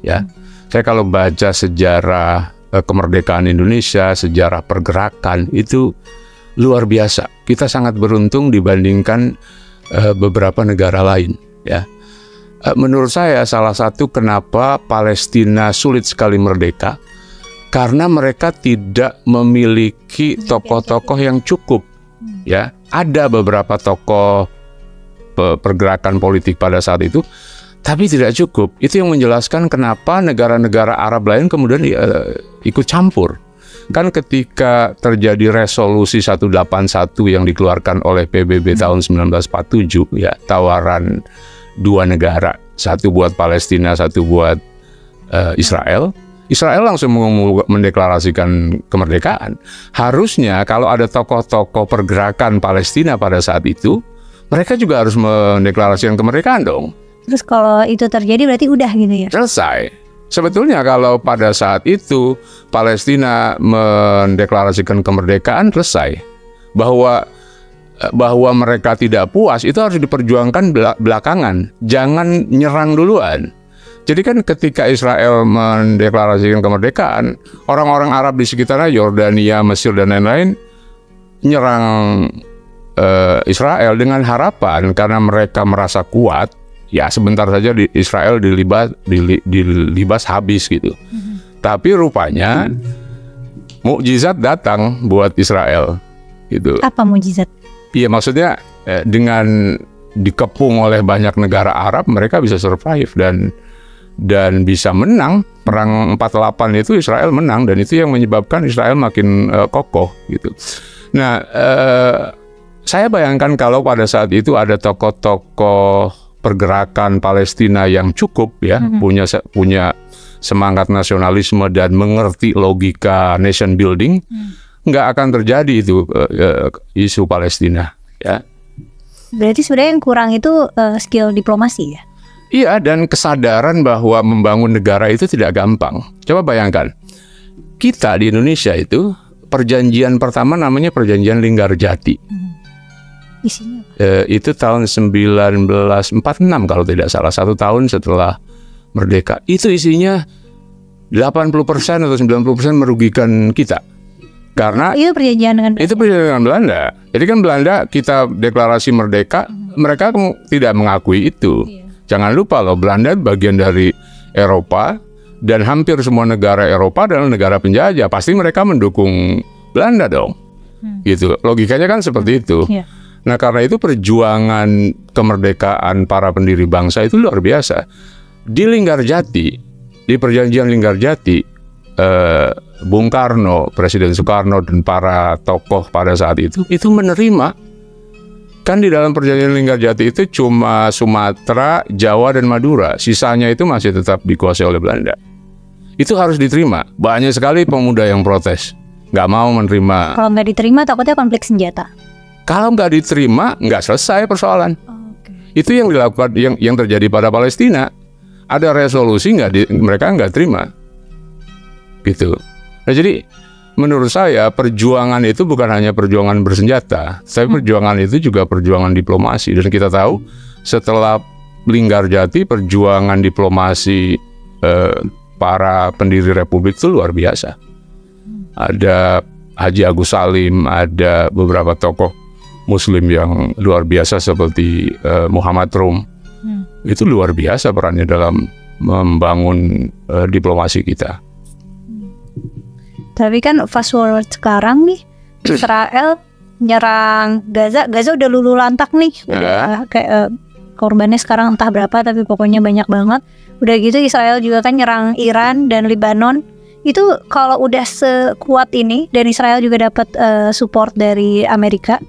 ya. Saya kalau baca sejarah kemerdekaan Indonesia, sejarah pergerakan itu luar biasa. Kita sangat beruntung dibandingkan beberapa negara lain, ya. Menurut saya salah satu kenapa Palestina sulit sekali merdeka, karena mereka tidak memiliki tokoh-tokoh yang cukup, ya. Ada beberapa tokoh pergerakan politik pada saat itu, tapi tidak cukup. Itu yang menjelaskan kenapa negara-negara Arab lain kemudian ikut campur. Kan ketika terjadi resolusi 181 yang dikeluarkan oleh PBB tahun 1947, ya, tawaran 2 negara, satu buat Palestina, satu buat Israel. Israel langsung mendeklarasikan kemerdekaan. Harusnya kalau ada tokoh-tokoh pergerakan Palestina pada saat itu, mereka juga harus mendeklarasikan kemerdekaan dong. Terus kalau itu terjadi berarti udah gitu ya? Selesai. Sebetulnya kalau pada saat itu Palestina mendeklarasikan kemerdekaan, selesai. Bahwa mereka tidak puas itu harus diperjuangkan belakangan, jangan nyerang duluan. Jadi kan ketika Israel mendeklarasikan kemerdekaan, orang-orang Arab di sekitarnya, Yordania, Mesir dan lain-lain, nyerang Israel dengan harapan karena mereka merasa kuat, ya sebentar saja Israel dilibas habis gitu. Tapi rupanya mukjizat datang buat Israel gitu. Apa mukjizat? Iya, maksudnya dengan dikepung oleh banyak negara Arab, mereka bisa survive dan bisa menang. Perang 48 itu Israel menang, dan itu yang menyebabkan Israel makin kokoh gitu. Nah, saya bayangkan kalau pada saat itu ada tokoh-tokoh pergerakan Palestina yang cukup, ya, punya semangat nasionalisme dan mengerti logika nation building, nggak akan terjadi itu isu Palestina, ya. Berarti sebenarnya yang kurang itu skill diplomasi, ya? Iya, dan kesadaran bahwa membangun negara itu tidak gampang. Coba bayangkan, kita di Indonesia itu perjanjian pertama namanya perjanjian Linggarjati. Isinya Itu tahun 1946 kalau tidak salah, 1 tahun setelah merdeka. Itu isinya 80% atau 90% merugikan kita. Karena itu perjanjian dengan itu perjanjian dengan Belanda. Jadi kan Belanda, kita deklarasi merdeka, mereka tidak mengakui itu. Jangan lupa loh, Belanda bagian dari Eropa, dan hampir semua negara Eropa adalah negara penjajah. Pasti mereka mendukung Belanda dong. Gitu. Logikanya kan seperti itu. Nah, karena itu perjuangan kemerdekaan para pendiri bangsa itu luar biasa. Di Linggarjati, di perjanjian Linggarjati, Bung Karno, Presiden Soekarno dan para tokoh pada saat itu menerima. Kan di dalam perjanjian Linggarjati itu cuma Sumatera, Jawa dan Madura, sisanya itu masih tetap dikuasai oleh Belanda. Itu harus diterima. Banyak sekali pemuda yang protes, nggak mau menerima. Kalau nggak diterima takutnya konflik senjata. Kalau nggak diterima, nggak selesai persoalan. Itu yang dilakukan, yang terjadi pada Palestina. Ada resolusi mereka nggak terima. Gitu. Nah, jadi menurut saya perjuangan itu bukan hanya perjuangan bersenjata, tapi perjuangan itu juga perjuangan diplomasi. Dan kita tahu setelah Linggarjati, perjuangan diplomasi para pendiri Republik itu luar biasa. Ada Haji Agus Salim, ada beberapa tokoh Muslim yang luar biasa seperti Muhammad Rum. Itu luar biasa perannya dalam membangun diplomasi kita. Tapi kan fast forward sekarang nih, Israel nyerang Gaza udah lulu lantak nih, udah kayak korbannya sekarang entah berapa, tapi pokoknya banyak banget. Udah gitu Israel juga kan nyerang Iran dan Lebanon. Itu kalau udah sekuat ini dan Israel juga dapat support dari Amerika,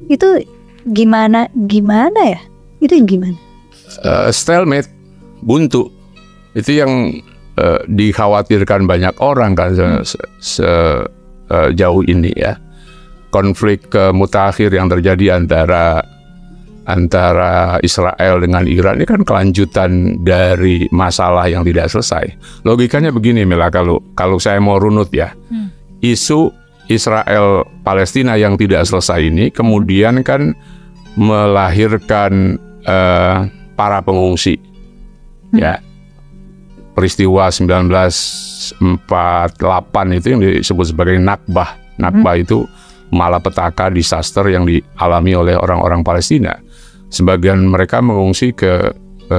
itu gimana ya? Itu gimana? Stalemate, buntu. Itu yang dikhawatirkan banyak orang kan sejauh ini, ya. Konflik mutakhir yang terjadi antara Israel dengan Iran ini kan kelanjutan dari masalah yang tidak selesai. Logikanya begini, Mila, kalau saya mau runut, ya. Isu Israel Palestina yang tidak selesai ini kemudian kan melahirkan para pengungsi, ya. Peristiwa 1948 itu yang disebut sebagai Nakbah. Nakbah itu malapetaka, disaster yang dialami oleh orang-orang Palestina. Sebagian mereka mengungsi ke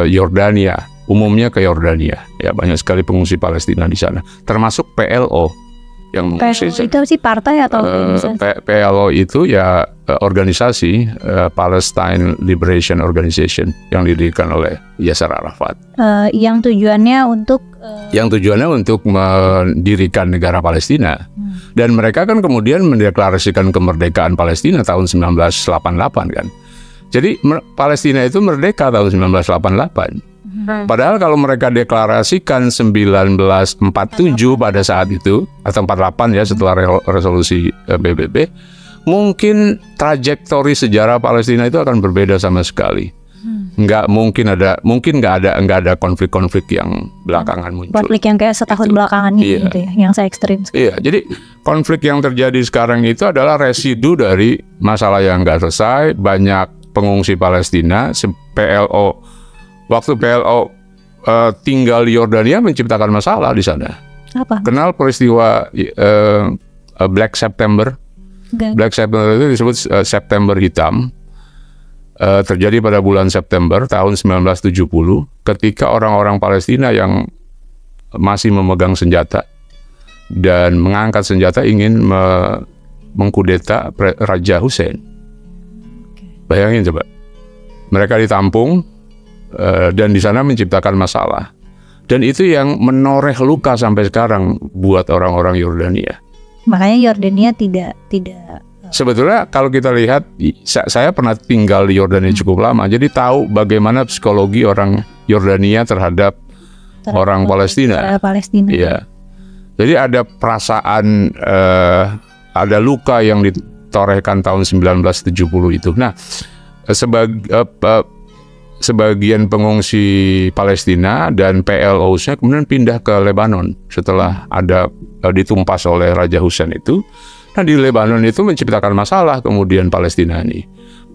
Yordania, umumnya ke Yordania. Ya, banyak sekali pengungsi Palestina di sana, termasuk PLO yang mengungsi. PLO itu sih partai atau PLO itu ya organisasi Palestine Liberation Organization yang didirikan oleh Yasser Arafat. Yang tujuannya untuk mendirikan negara Palestina. Dan mereka kan kemudian mendeklarasikan kemerdekaan Palestina tahun 1988 kan. Jadi Palestina itu merdeka tahun 1988. Padahal kalau mereka deklarasikan 1947 pada saat itu, atau 48 ya setelah resolusi PBB, mungkin trajektori sejarah Palestina itu akan berbeda sama sekali. Nggak ada konflik-konflik yang belakangan muncul. Konflik yang kayak setahun belakangan ini gitu ya, yang saya ekstrim. Iya, jadi konflik yang terjadi sekarang itu adalah residu dari masalah yang nggak selesai. Banyak pengungsi Palestina, waktu PLO tinggal di Yordania menciptakan masalah di sana. Apa? Kenal peristiwa Black September? Black September itu disebut September Hitam. Terjadi pada bulan September tahun 1970 ketika orang-orang Palestina yang masih memegang senjata dan mengangkat senjata ingin mengkudeta Raja Hussein. Bayangin coba, mereka ditampung dan di sana menciptakan masalah, dan itu yang menoreh luka sampai sekarang buat orang-orang Yordania. Makanya Yordania tidak sebetulnya kalau kita lihat, saya pernah tinggal di Yordania cukup lama, jadi tahu bagaimana psikologi orang Yordania terhadap orang Palestina. Iya. Jadi ada perasaan, ada luka yang ditorehkan tahun 1970 itu. Nah, sebagian pengungsi Palestina dan PLO-nya kemudian pindah ke Lebanon setelah ada ditumpas oleh Raja Hussein itu. Nah, di Lebanon itu menciptakan masalah kemudian Palestina ini.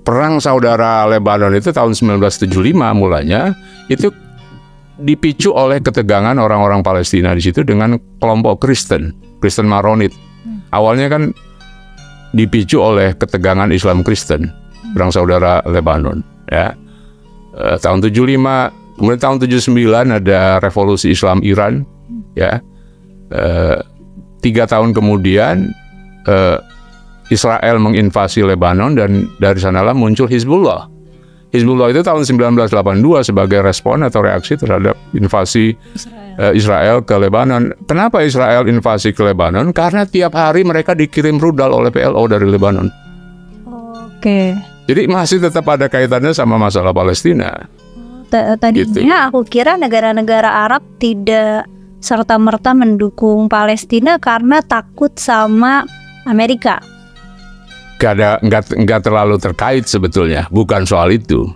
Perang saudara Lebanon itu tahun 1975 mulanya itu dipicu oleh ketegangan orang-orang Palestina di situ dengan kelompok Kristen Maronit. Awalnya kan dipicu oleh ketegangan Islam Kristen, perang saudara Lebanon. Ya, tahun 75, kemudian tahun 79 ada revolusi Islam Iran. Ya, 3 tahun kemudian Israel menginvasi Lebanon dan dari sanalah muncul Hizbullah. Hizbullah itu tahun 1982 sebagai respon atau reaksi terhadap invasi Israel ke Lebanon. Kenapa Israel invasi ke Lebanon? Karena tiap hari mereka dikirim rudal oleh PLO dari Lebanon. Oke. Jadi masih tetap ada kaitannya sama masalah Palestina. Tadinya gitu. Aku kira negara-negara Arab tidak serta-merta mendukung Palestina karena takut sama Amerika. Nggak terlalu terkait sebetulnya, bukan soal itu.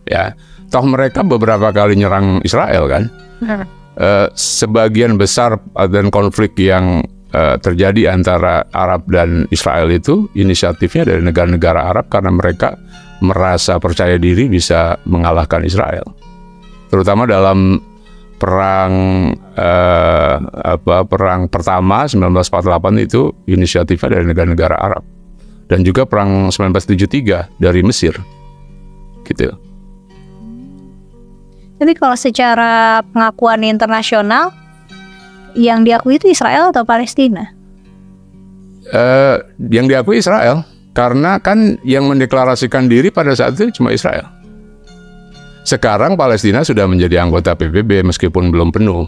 Ya, toh mereka beberapa kali nyerang Israel kan. Sebagian besar dan konflik yang terjadi antara Arab dan Israel itu inisiatifnya dari negara-negara Arab karena mereka merasa percaya diri bisa mengalahkan Israel. Terutama dalam perang pertama 1948 itu inisiatifnya dari negara-negara Arab, dan juga perang 1973 dari Mesir gitu. Tapi kalau secara pengakuan internasional yang diakui itu Israel atau Palestina? Yang diakui Israel, karena kan yang mendeklarasikan diri pada saat itu cuma Israel. Sekarang Palestina sudah menjadi anggota PBB meskipun belum penuh.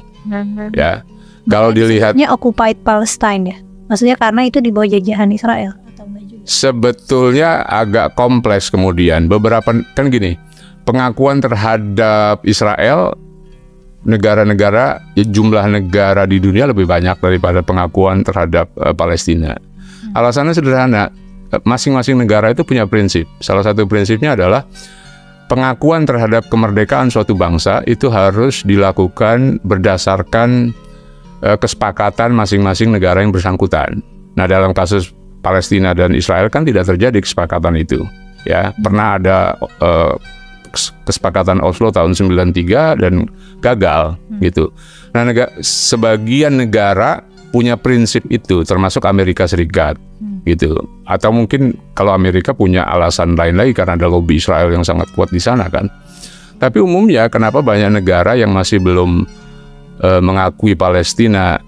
Ya, kalau dilihatnya occupied Palestine ya, maksudnya karena itu di bawah jajahan Israel atau enggak juga? Sebetulnya agak kompleks kemudian. Beberapa kan gini, pengakuan terhadap Israel negara-negara, jumlah negara di dunia lebih banyak daripada pengakuan terhadap Palestina. Alasannya sederhana, masing-masing negara itu punya prinsip. Salah satu prinsipnya adalah pengakuan terhadap kemerdekaan suatu bangsa itu harus dilakukan berdasarkan kesepakatan masing-masing negara yang bersangkutan. Nah, dalam kasus Palestina dan Israel kan tidak terjadi kesepakatan itu. Ya, pernah ada kesepakatan Oslo tahun 93 dan gagal gitu. Nah, sebagian negara punya prinsip itu, termasuk Amerika Serikat gitu. Atau mungkin kalau Amerika punya alasan lain lagi karena ada lobby Israel yang sangat kuat di sana kan. Tapi umumnya kenapa banyak negara yang masih belum mengakui Palestina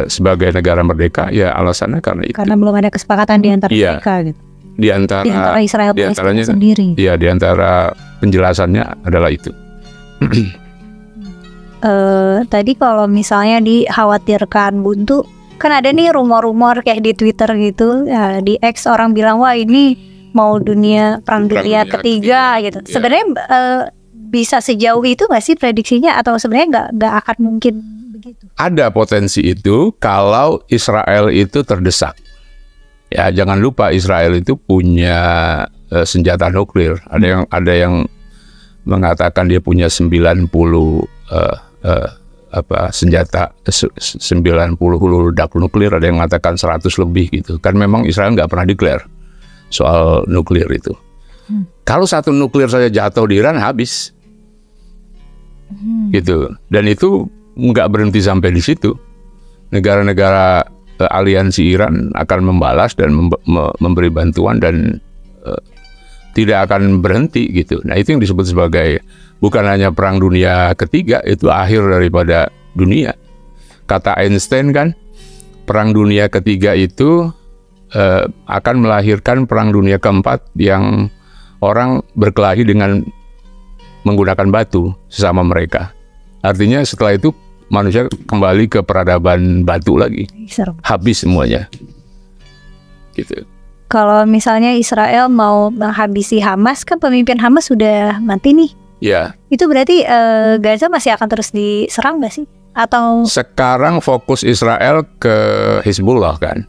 sebagai negara merdeka, ya alasannya karena itu. Karena belum ada kesepakatan di antara mereka gitu. Di antara Israel Palestina sendiri. Iya, di antara penjelasannya adalah itu. Tadi kalau misalnya dikhawatirkan buntu, kan ada nih rumor-rumor kayak di Twitter gitu, ya, di X orang bilang wah ini mau perang dunia ketiga gitu. Ya. Sebenarnya bisa sejauh itu nggak sih prediksinya, atau sebenarnya nggak akan mungkin begitu? Ada potensi itu kalau Israel itu terdesak. Ya, jangan lupa Israel itu punya senjata nuklir. Ada yang mengatakan dia punya 90 senjata 90 ledak nuklir, ada yang mengatakan 100 lebih gitu. Kan memang Israel nggak pernah declare soal nuklir itu. Kalau satu nuklir saja jatuh di Iran habis. Gitu. Dan itu nggak berhenti sampai di situ. Negara-negara aliansi Iran akan membalas dan memberi bantuan dan tidak akan berhenti gitu. Nah, itu yang disebut sebagai bukan hanya perang dunia ketiga, itu akhir daripada dunia. Kata Einstein kan, perang dunia ketiga itu akan melahirkan perang dunia keempat yang orang berkelahi dengan menggunakan batu sesama mereka. Artinya setelah itu manusia kembali ke peradaban batu lagi. Habis semuanya. Gitu. Kalau misalnya Israel mau menghabisi Hamas, kan pemimpin Hamas sudah mati nih. Ya. Itu berarti Gaza masih akan terus diserang nggak sih? Atau sekarang fokus Israel ke Hizbullah kan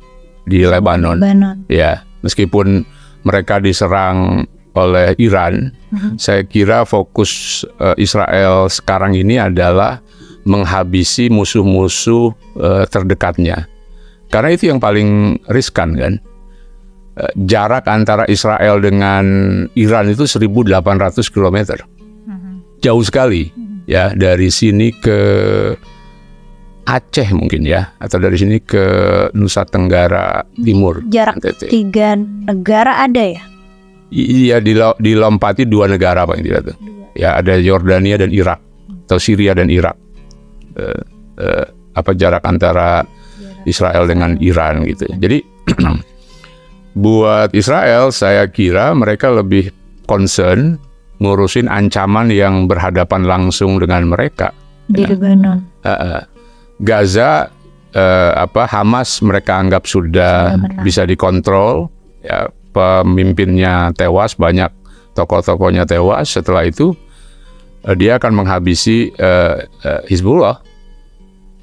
di Lebanon. Ya, meskipun mereka diserang oleh Iran, saya kira fokus Israel sekarang ini adalah menghabisi musuh-musuh terdekatnya. Karena itu yang paling riskan kan. Jarak antara Israel dengan Iran itu 1.800 km. Jauh sekali. Ya, dari sini ke Aceh mungkin ya, atau dari sini ke Nusa Tenggara Timur. Jarak NTT. 3 negara ada ya? Iya, dilompati 2 negara paling tidak tuh. Ya, ada Yordania dan Irak, atau Syria dan Irak. Jarak antara Israel dengan Iran gitu. Jadi buat Israel, saya kira mereka lebih concern ngurusin ancaman yang berhadapan langsung dengan mereka. Di Lebanon. Gaza, Hamas mereka anggap sudah bisa dikontrol. Ya, pemimpinnya tewas, banyak tokoh-tokohnya tewas. Setelah itu dia akan menghabisi Hizbullah.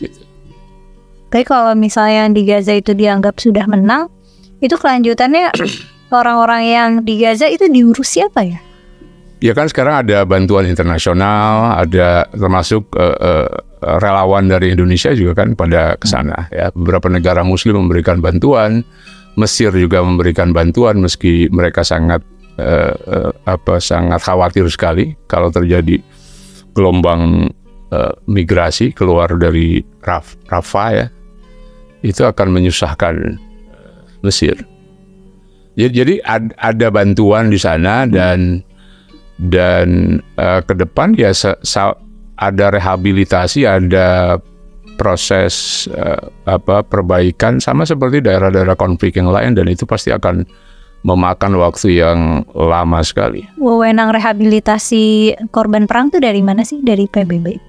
Gitu. Tapi kalau misalnya di Gaza itu dianggap sudah menang, itu kelanjutannya orang-orang yang di Gaza itu diurus siapa ya? Ya kan sekarang ada bantuan internasional, ada termasuk relawan dari Indonesia juga kan pada kesana. Ya, beberapa negara Muslim memberikan bantuan, Mesir juga memberikan bantuan meski mereka sangat sangat khawatir sekali kalau terjadi gelombang migrasi keluar dari Rafah ya, itu akan menyusahkan Mesir. Jadi ada bantuan di sana dan ke depan ya ada rehabilitasi, ada proses perbaikan sama seperti daerah-daerah konflik yang lain, dan itu pasti akan memakan waktu yang lama sekali. Wewenang rehabilitasi korban perang itu dari mana sih? Dari PBB?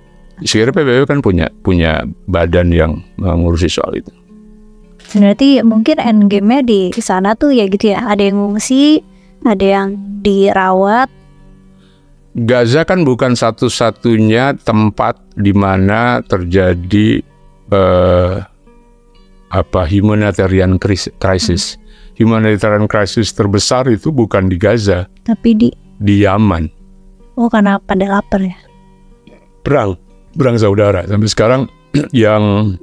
Sekarang PBB kan punya badan yang mengurusi soal itu. Berarti mungkin endgame-nya di sana tuh ya gitu ya, ada yang ngungsi, ada yang dirawat. Gaza kan bukan satu-satunya tempat di mana terjadi humanitarian crisis. Humanitarian crisis terbesar itu bukan di Gaza, tapi di Yaman. Oh, karena pada lapar ya. Perang saudara. Sampai sekarang yang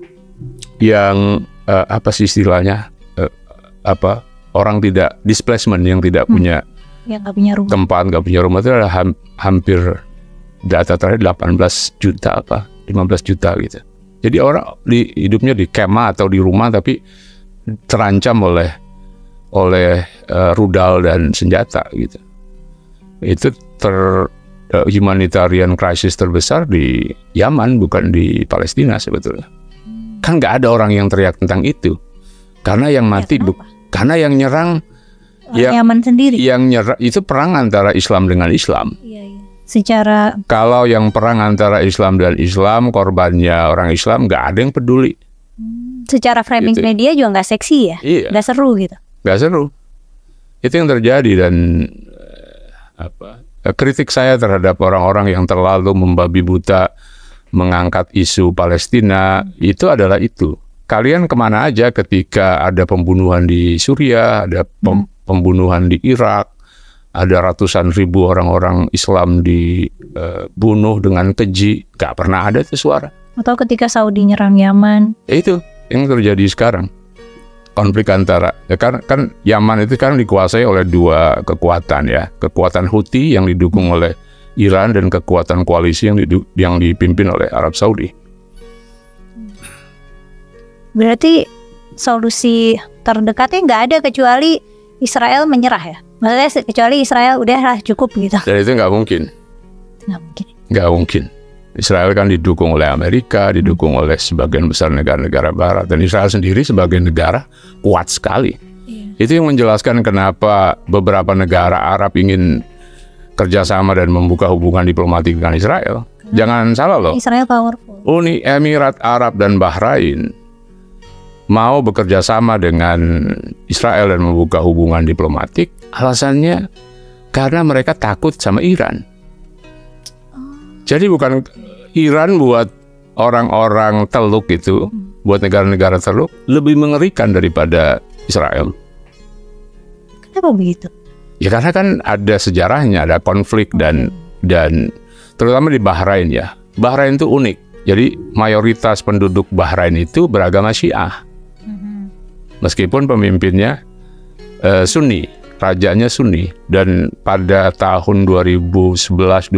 apa sih istilahnya? Orang tidak displacement, yang tidak punya yang nggak punya rumah. Tempat, nggak punya rumah itu adalah hampir data terakhir 18 juta 15 juta gitu. Jadi orang hidupnya di kemah atau di rumah tapi terancam oleh rudal dan senjata gitu. Itu humanitarian crisis terbesar di Yaman, bukan di Palestina sebetulnya. Kan nggak ada orang yang teriak tentang itu, karena yang mati karena yang nyerang Yaman sendiri. Yang nyerang itu perang antara Islam dengan Islam. Secara kalau yang perang antara Islam dan Islam, korbannya orang Islam, nggak ada yang peduli. Secara framing gitu. Media juga nggak seksi ya, nggak seru gitu. Nggak seru. Itu yang terjadi. Dan kritik saya terhadap orang-orang yang terlalu membabi buta mengangkat isu Palestina itu adalah itu. Kalian kemana aja ketika ada pembunuhan di Suriah, ada pembunuhan di Irak, ada ratusan ribu orang-orang Islam dibunuh dengan keji, nggak pernah ada itu suara. Atau ketika Saudi nyerang Yaman. Itu yang terjadi sekarang. Konflik antara, kan Yaman itu kan dikuasai oleh dua kekuatan ya. Kekuatan Houthi yang didukung oleh Iran dan kekuatan koalisi yang dipimpin oleh Arab Saudi. Berarti solusi terdekatnya nggak ada kecuali Israel menyerah ya? Maksudnya kecuali Israel udahlah cukup gitu. Dan itu nggak mungkin. Nggak mungkin. Israel kan didukung oleh Amerika, didukung oleh sebagian besar negara-negara Barat, dan Israel sendiri sebagai negara kuat sekali. Itu yang menjelaskan kenapa beberapa negara Arab ingin kerjasama dan membuka hubungan diplomatik dengan Israel. Jangan salah loh. Israel powerful. Uni Emirat Arab dan Bahrain mau bekerja sama dengan Israel dan membuka hubungan diplomatik, alasannya karena mereka takut sama Iran. Jadi bukan Iran buat orang-orang Teluk itu, buat negara-negara Teluk, lebih mengerikan daripada Israel. Kenapa begitu? Ya karena kan ada sejarahnya, ada konflik dan terutama di Bahrain ya. Bahrain itu unik. Jadi mayoritas penduduk Bahrain itu beragama Syiah. Meskipun pemimpinnya Sunni, rajanya Sunni, dan pada tahun 2011-2012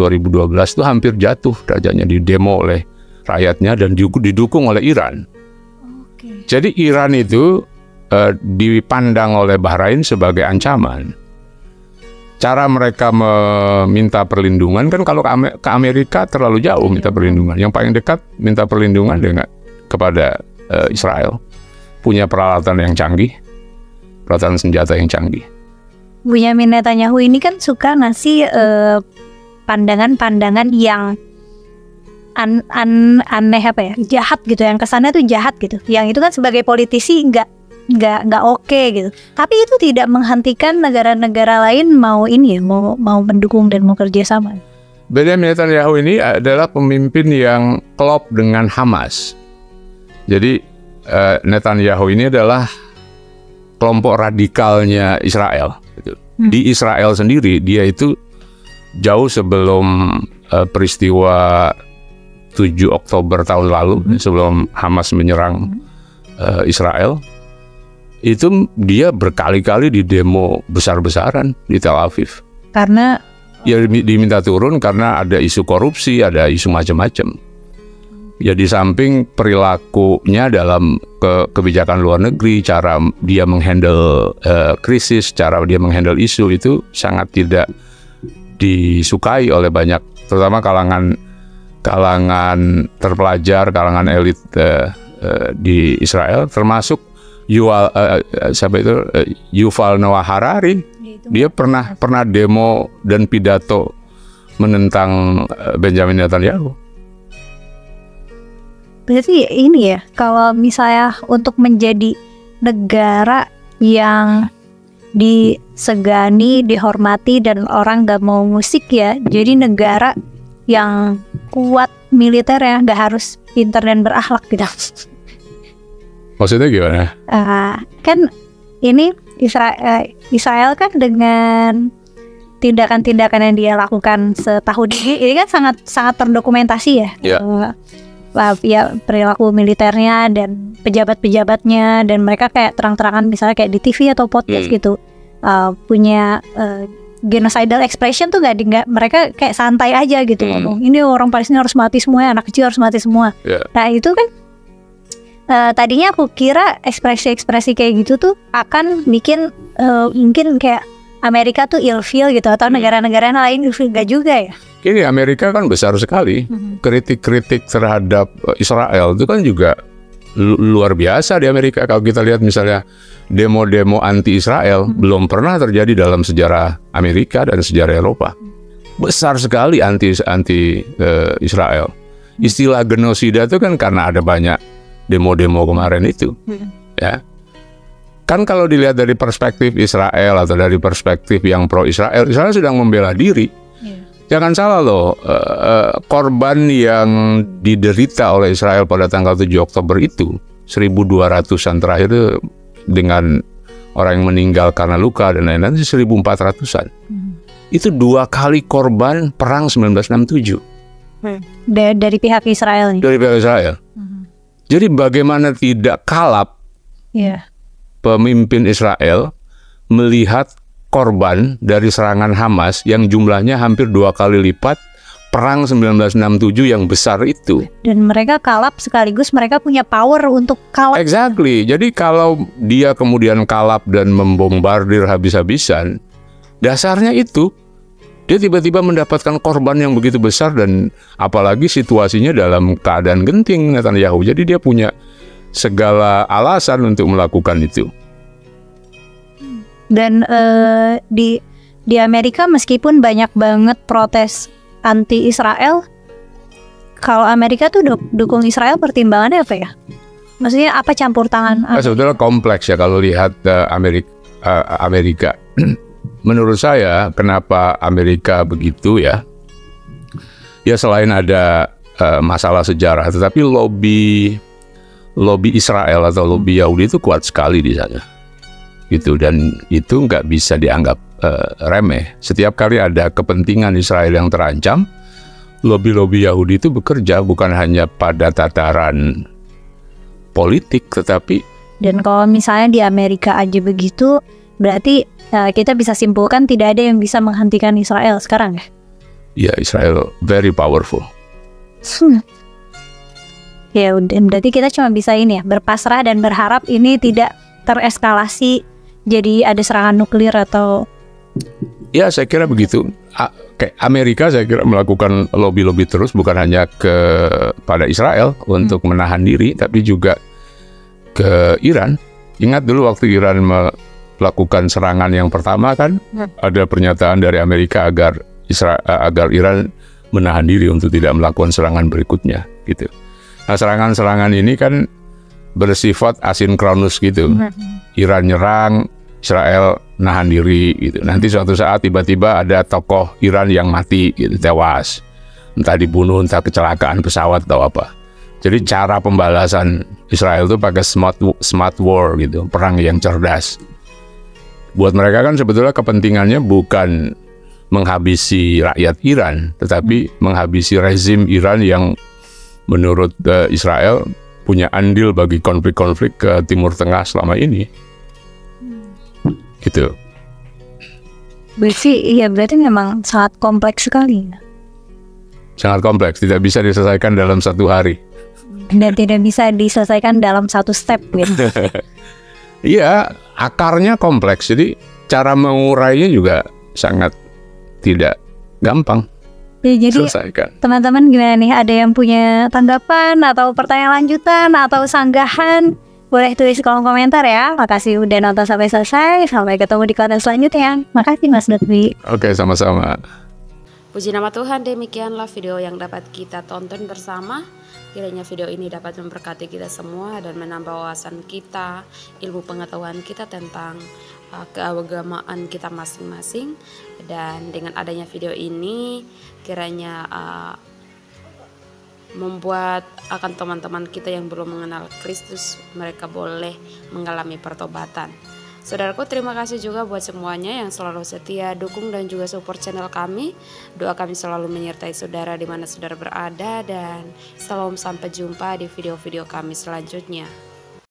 itu hampir jatuh rajanya, di demo oleh rakyatnya dan didukung oleh Iran. Jadi Iran itu dipandang oleh Bahrain sebagai ancaman. Cara mereka meminta perlindungan kan, kalau ke Amerika terlalu jauh minta perlindungan. Yang paling dekat minta perlindungan kepada Israel. Punya peralatan yang canggih, peralatan senjata yang canggih. Benyamin Netanyahu ini kan suka ngasih pandangan-pandangan yang aneh jahat gitu, yang kesannya tuh jahat gitu. Yang itu kan sebagai politisi nggak oke gitu. Tapi itu tidak menghentikan negara-negara lain mau mendukung dan mau kerjasama. Benyamin Netanyahu ini adalah pemimpin yang klop dengan Hamas. Jadi Netanyahu ini adalah kelompok radikalnya Israel. Di Israel sendiri dia itu jauh sebelum peristiwa 7 Oktober tahun lalu, sebelum Hamas menyerang Israel, itu dia berkali-kali di demo besar-besaran di Tel Aviv. Karena ya diminta turun karena ada isu korupsi, ada isu macam-macam. Ya di samping perilakunya dalam kebijakan luar negeri, cara dia menghandle krisis, cara dia menghandle isu itu sangat tidak disukai oleh banyak, terutama kalangan terpelajar, kalangan elit di Israel, termasuk Yuval Noah Harari. Dia pernah demo dan pidato menentang Benjamin Netanyahu. Berarti ini ya, kalau misalnya untuk menjadi negara yang disegani, dihormati, dan orang gak mau musik ya, jadi negara yang kuat militer ya, gak harus pintar dan berakhlak gitu. Maksudnya gimana? Kan ini Israel kan dengan tindakan-tindakan yang dia lakukan setahun ini kan sangat terdokumentasi ya. Ya perilaku militernya dan pejabat-pejabatnya, dan mereka kayak terang-terangan misalnya kayak di TV atau podcast gitu punya genocidal expression tuh nggak mereka kayak santai aja gitu ngomong ini orang Palestina harus mati semua, anak kecil harus mati semua. Nah itu kan tadinya aku kira ekspresi-ekspresi kayak gitu tuh akan bikin mungkin kayak Amerika tuh ilfeel gitu, atau negara-negara lain ilfeel. Gak juga ya? Ini Amerika kan besar sekali. Kritik-kritik terhadap Israel itu kan juga luar biasa di Amerika. Kalau kita lihat misalnya demo-demo anti-Israel belum pernah terjadi dalam sejarah Amerika dan sejarah Eropa. Besar sekali anti-Israel. Istilah genosida itu kan karena ada banyak demo-demo kemarin itu. Ya. Kan kalau dilihat dari perspektif Israel atau dari perspektif yang pro-Israel, Israel sedang membela diri. Jangan salah loh, korban yang diderita oleh Israel pada tanggal 7 Oktober itu 1.200-an terakhir itu, dengan orang yang meninggal karena luka dan lain-lain, 1.400-an. Itu 2 kali korban perang 1967. Dari pihak Israel nih. Dari pihak Israel. Jadi bagaimana tidak kalap pemimpin Israel melihat korban dari serangan Hamas yang jumlahnya hampir 2 kali lipat perang 1967 yang besar itu. Dan mereka kalap sekaligus mereka punya power untuk kalap. Exactly. Jadi kalau dia kemudian kalap dan membombardir habis-habisan, dasarnya itu dia tiba-tiba mendapatkan korban yang begitu besar, dan apalagi situasinya dalam keadaan genting Netanyahu. Jadi dia punya segala alasan untuk melakukan itu. Dan di Amerika meskipun banyak banget protes anti-Israel, kalau Amerika tuh dukung Israel, pertimbangannya apa ya? Maksudnya apa campur tangan? Sebetulnya kompleks ya kalau lihat Amerika. Menurut saya kenapa Amerika begitu ya? Ya selain ada masalah sejarah, tetapi lobby Israel atau lobby Yahudi itu kuat sekali di sana. Gitu, dan itu nggak bisa dianggap remeh. Setiap kali ada kepentingan Israel yang terancam, lobby-lobby Yahudi itu bekerja bukan hanya pada tataran politik, tetapi dan kalau misalnya di Amerika aja begitu, berarti kita bisa simpulkan tidak ada yang bisa menghentikan Israel sekarang ya? Ya, Israel very powerful. Ya udah, berarti kita cuma bisa ini ya, berpasrah dan berharap ini tidak tereskalasi jadi ada serangan nuklir atau... Ya saya kira begitu. Kayak Amerika saya kira melakukan lobby-lobby terus, bukan hanya pada Israel untuk menahan diri, tapi juga ke Iran. Ingat dulu waktu Iran melakukan serangan yang pertama kan, ada pernyataan dari Amerika agar Iran menahan diri untuk tidak melakukan serangan berikutnya gitu. Nah, serangan-serangan ini kan bersifat asinkronus gitu. Iran nyerang, Israel nahan diri gitu. Nanti suatu saat tiba-tiba ada tokoh Iran yang mati gitu, tewas. Entah dibunuh, entah kecelakaan pesawat atau apa. Jadi cara pembalasan Israel itu pakai smart war gitu, perang yang cerdas. Buat mereka kan sebetulnya kepentingannya bukan menghabisi rakyat Iran, tetapi menghabisi rezim Iran yang menurut Israel punya andil bagi konflik-konflik ke Timur Tengah selama ini. Gitu. Berarti memang sangat kompleks sekali. Sangat kompleks, tidak bisa diselesaikan dalam 1 hari. Dan tidak bisa diselesaikan dalam 1 step gitu. Iya, akarnya kompleks, jadi cara mengurainya juga sangat tidak gampang. Ya, jadi selesaikan. Teman-teman gimana nih? Ada yang punya tanggapan atau pertanyaan lanjutan atau sanggahan? Boleh tulis di kolom komentar ya. Makasih udah nonton sampai selesai. Sampai ketemu di konten selanjutnya. Makasih Mas Lutfi. Oke, sama-sama. Puji nama Tuhan, demikianlah video yang dapat kita tonton bersama. Kiranya video ini dapat memberkati kita semua dan menambah wawasan kita, ilmu pengetahuan kita tentang keagamaan kita masing-masing. Dan dengan adanya video ini kiranya membuat akan teman-teman kita yang belum mengenal Kristus, mereka boleh mengalami pertobatan. Saudaraku, terima kasih juga buat semuanya yang selalu setia dukung dan juga support channel kami. Doa kami selalu menyertai saudara di mana saudara berada, dan salam sampai jumpa di video-video kami selanjutnya.